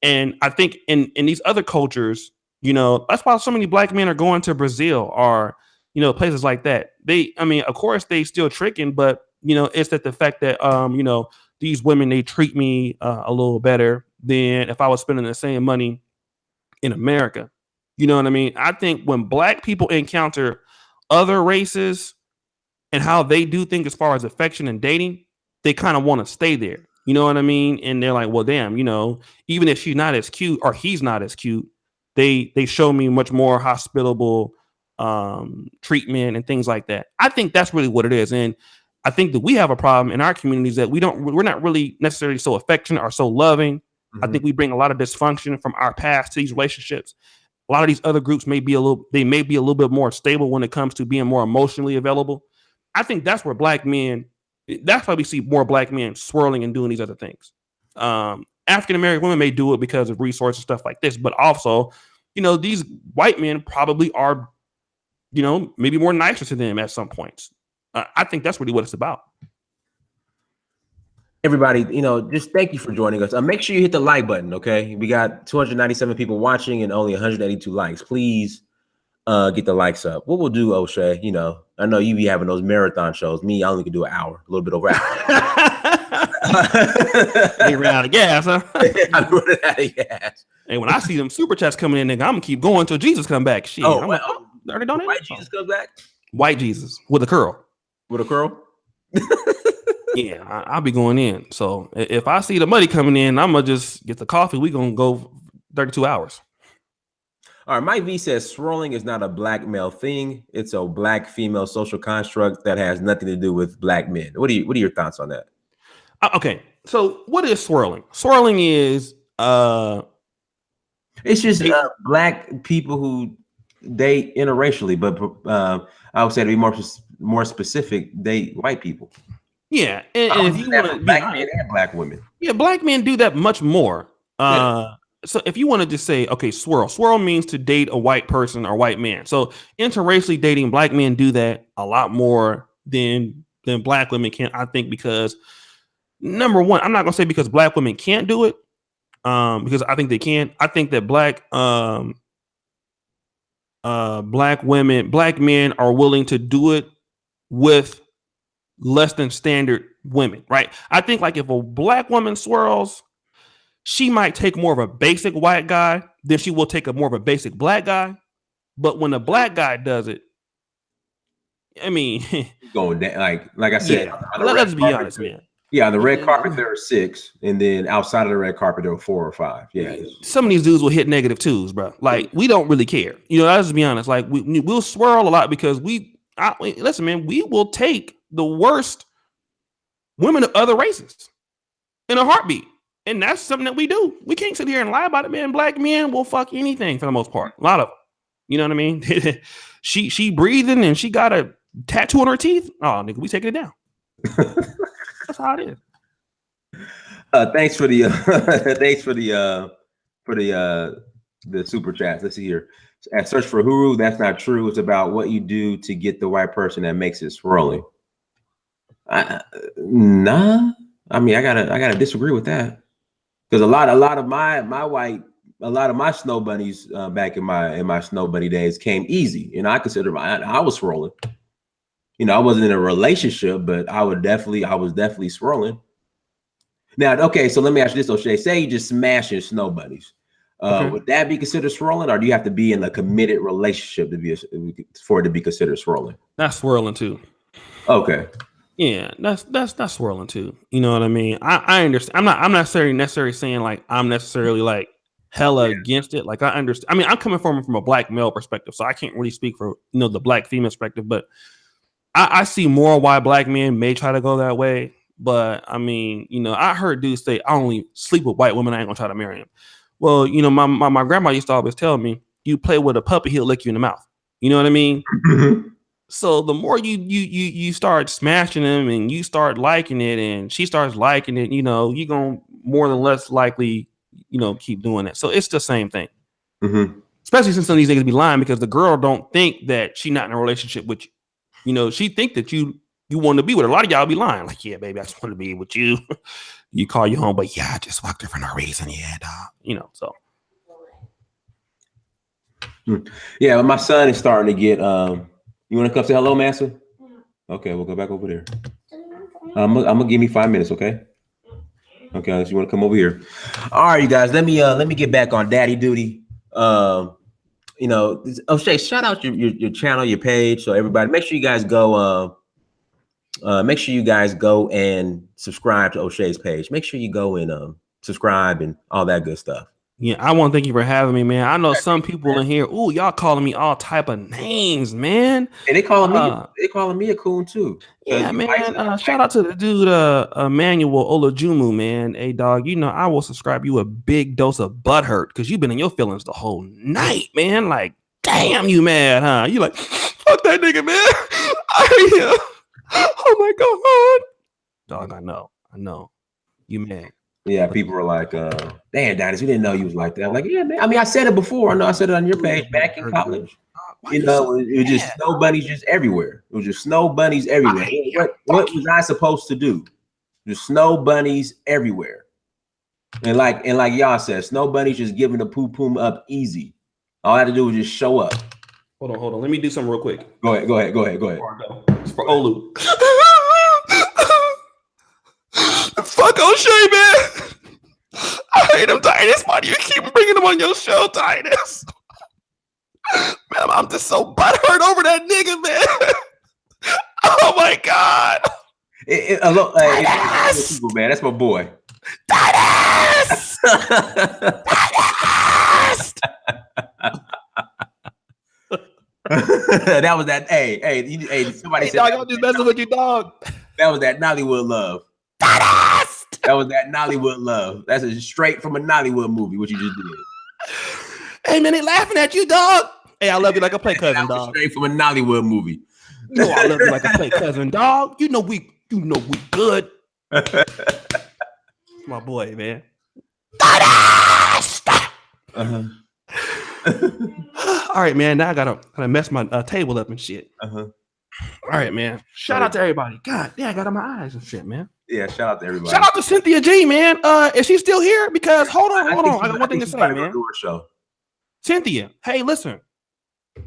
And I think in these other cultures, that's why so many black men are going to Brazil or, places like that. Of course they still tricking, but it's that the fact that, these women, they treat me a little better than if I was spending the same money in America. You know what I mean? I think when black people encounter other races and how they do things as far as affection and dating, they kind of want to stay there. You know what I mean? And they're like, well, damn, even if she's not as cute or he's not as cute, they show me much more hospitable treatment and things like that. I think that's really what it is. And I think that we have a problem in our communities that we're not really necessarily so affectionate or so loving. I think we bring a lot of dysfunction from our past to these relationships. A lot of these other groups may be a little bit more stable when it comes to being more emotionally available. I think that's where that's why we see more black men swirling and doing these other things. African-American women may do it because of resources, stuff like this, but also, these white men probably are, maybe more nicer to them at some points. I think that's really what it's about. Everybody, just thank you for joining us. Make sure you hit the like button, okay? We got 297 people watching and only 182 likes. Please get the likes up. What we'll do, Oshay, I know you be having those marathon shows. Me, I only can do an hour, a little bit over an hour. They ran out of gas, huh? I'm running out of gas. Hey, when I see them super chats coming in, nigga, I'm gonna keep going until Jesus come back. Shit. Already done it? White Jesus comes back? White Jesus with a curl. With a curl? Yeah, I'll be going in. So if I see the money coming in, I'm gonna just get the coffee. We gonna go 32 hours. All right, Mike V says swirling is not a black male thing. It's a black female social construct that has nothing to do with black men. What are your thoughts on that? Okay, so what is swirling? Swirling is it's just black people who date interracially, but I would say to be more specific, date white people. Yeah, and if you want to, black men and black women. Yeah, black men do that much more. So if you want to just say, okay, swirl means to date a white person or white man. So interracially dating, black men do that a lot more than black women can. I think because number one, I'm not gonna say because black women can't do it, because I think they can. I think that black men are willing to do it with less than standard women, right? I think like if a black woman swirls, she might take more of a basic white guy than she will take more of a basic black guy. But when a black guy does it, I mean, going down, like I said, yeah, let's be honest, man. Yeah, on the red carpet there are 6, and then outside of the red carpet there are 4 or 5. Yeah, some of these dudes will hit -2s, bro. Like we don't really care, let's be honest. Like we'll swirl a lot because listen, man, we will take the worst women of other races in a heartbeat. And that's something that we do. We can't sit here and lie about it, man. Black men will fuck anything for the most part. A lot of them. You know what I mean? she breathing and she got a tattoo on her teeth. Oh, nigga, we taking it down. That's how it is. Thanks for the super chats. Let's see here. At search for Huru, that's not true. It's about what you do to get the white person that makes it swirling. Nah. I mean, I gotta disagree with that. Because a lot of my snow bunnies back in my snow bunny days came easy. I consider I was swirling. I wasn't in a relationship, but I was definitely swirling. Now, okay, so let me ask you this, O'Shea. Say you just smashing snow bunnies. Okay. Would that be considered swirling, or do you have to be in a committed relationship for it to be considered swirling? That's swirling too. Okay. Yeah, that's swirling too. You know what I mean? I understand. I'm not necessarily saying like I'm necessarily like hella against it. Like I understand. I mean, I'm coming from a black male perspective, so I can't really speak for the black female perspective. But I see more why black men may try to go that way. But I mean, I heard dudes say I only sleep with white women. I ain't gonna try to marry them. Well, my grandma used to always tell me, you play with a puppy, he'll lick you in the mouth. You know what I mean? So the more you start smashing them and you start liking it and she starts liking it, you're gonna more than less likely, keep doing that. So it's the same thing. Mm-hmm. Especially since some of these niggas be lying because the girl don't think that she not in a relationship with you. She think that you want to be with her. A lot of y'all be lying. Like, yeah, baby, I just want to be with you. You call you home, but yeah, I just fucked her for no reason. Yeah, dog. So. Yeah, but my son is starting to get you want to come say hello, Master? Okay, we'll go back over there. I'm gonna give me 5 minutes, okay? Okay, so you want to come over here? All right, you guys. Let me get back on daddy duty. O'Shea, shout out your channel, your page, so everybody. Make sure you guys go. Make sure you guys go and subscribe to O'Shea's page. Make sure you go and subscribe and all that good stuff. Yeah, I want to thank you for having me, man. I know some people in here. Ooh, y'all calling me all type of names, man. And they calling me a coon too. Yeah, man. Shout out to the dude, Emmanuel Olajumu, man. Hey, dog. I will subscribe you a big dose of butthurt because you've been in your feelings the whole night, man. Like, damn, you mad, huh? You like, fuck that nigga, man. Oh my god, dog. I know. You mad. Yeah, people were like, damn, Dennis, we didn't know you was like that. I'm like, yeah, man. I mean, I said it before. I know I said it on your page back in college. It was just snow bunnies just everywhere. It was just snow bunnies everywhere. What was I supposed to do? Just snow bunnies everywhere. And like y'all said, snow bunnies just giving the poo up easy. All I had to do was just show up. Hold on. Let me do something real quick. Go ahead. It's for Olu. Fuck O'Shea, man. I hate him, Titus. Why do you keep bringing him on your show, Titus? Man, I'm just so butthurt over that nigga, man. Oh my god. People, man, that's my boy. Titus! Titus! That was that. Hey, somebody said. Dog, I'm just messing with you, dog. That was that Nollywood love. That was that Nollywood love. That's straight from a Nollywood movie. What you just did. Hey man, they laughing at you, dog. Hey, I love you like a play cousin, dog. Straight from a Nollywood movie. I love you like a play cousin, dog. You know we good. My boy, man. All right, man. Now I gotta mess my table up and shit. All right, man. Shout out to everybody. God, yeah, I got on my eyes and shit, man. Yeah, shout out to everybody. Shout out to Cynthia G, man. Is she still here? Because hold on. I got one thing to say, man. Cynthia, hey, listen.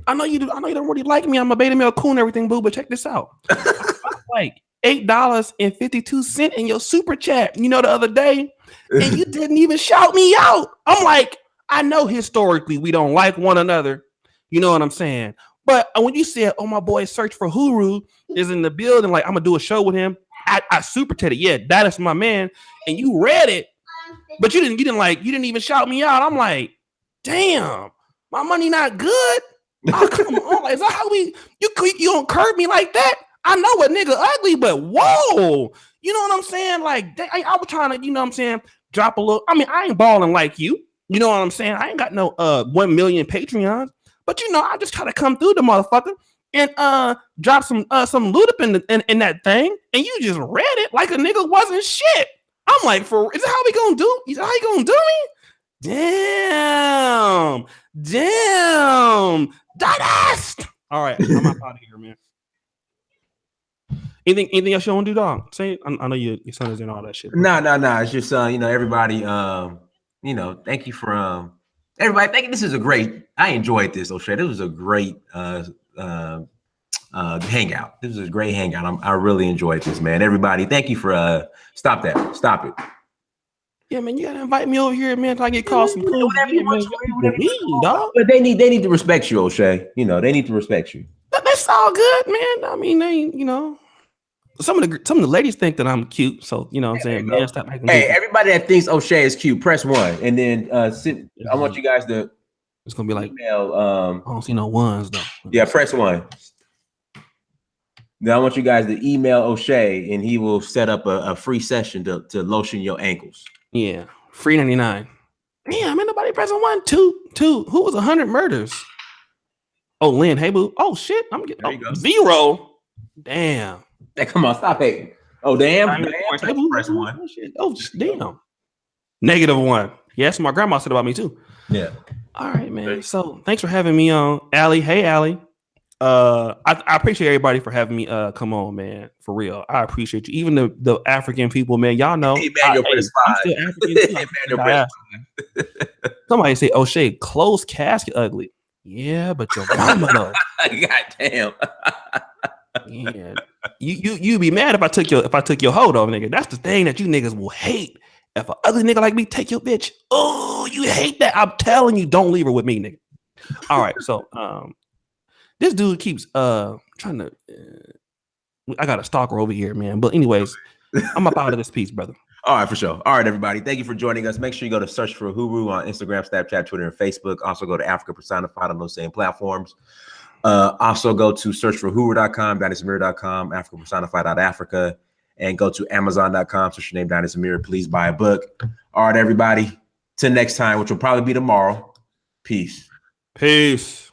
I know you don't really like me. I'm a beta male coon and everything, boo. But check this out. Like $8.52 in your super chat. The other day, and you didn't even shout me out. I'm like, I know historically we don't like one another. You know what I'm saying? But when you said, "Oh, my boy, Search for Huru is in the building," like I'm gonna do a show with him. I super chatted, yeah, that is my man, and you read it, but you didn't even shout me out. I'm like, damn, my money not good. Oh, come on, like, is that how you don't curb me like that? I know a nigga ugly, but whoa, you know what I'm saying? Like, I was trying to, drop a little. I mean, I ain't balling like you. You know what I'm saying? I ain't got no 1 million Patreons, but I just try to come through the motherfucker and drop some loot up in that thing, and you just read it like a nigga wasn't shit. I'm like, is that how we gonna do? Is that how you gonna do me? Damn, dust. All right, I'm out of here, man. Anything else you want to do, dog? Say, I know your son is in all that shit. No. It's just everybody. Thank you for everybody. Thank you. This is a great. I enjoyed this, O'Shea. This was a great hangout. This was a great hangout. I really enjoyed this, man. Everybody, thank you for stop it. Yeah, man, you gotta invite me over here, man, till I get called some cool. Whatever you want to, Mean, dog. But they need to respect you, O'Shea. You know, they need to respect you. That's all good, man. I mean, they, you know, some of the ladies think that I'm cute, so you know what I'm saying, man. Stop acting Hey, goofy. everybody that thinks O'Shea is cute, press 1, and then I want you guys to. It's gonna be like email. I don't see no ones though. Yeah, press 1. Then I want you guys to email O'Shea, and he will set up a free session to lotion your ankles. Yeah, free 99. Yeah, man, nobody pressing 1, 2. Who was 100 murders? Oh, Lynn, hey boo. Oh shit, I'm getting 0. Damn. Hey, come on, stop hating. Oh damn. Hey, boo, press 1. Oh shit. Oh damn. -1. Yes, my grandma said about me too. Yeah. All right, man. So thanks for having me on, Allie. Hey, Allie. I appreciate everybody for having me come on, man. For real. I appreciate you. Even the African people, man. Y'all know I'm still African. Somebody say, O'Shea, closed casket ugly. Yeah, but your mama though. God damn. Yeah. You be mad if I took your hoe though, nigga. That's the thing that you niggas will hate. If an ugly nigga like me take your bitch, oh, you hate that. I'm telling you, don't leave her with me, nigga. All right, so this dude keeps trying to. I got a stalker over here, man. But anyways, I'm up out of this piece, brother. All right, for sure. All right, everybody. Thank you for joining us. Make sure you go to search for Huru on Instagram, Snapchat, Twitter, and Facebook. Also go to Africa Personified on those same platforms. Also go to searchforhuru.com, DynastyMirror.com, AfricaPersonified.Africa, and go to Amazon.com, search your name, Dynasty Mirror. Please buy a book. All right, everybody. Till next time, which will probably be tomorrow. Peace. Peace.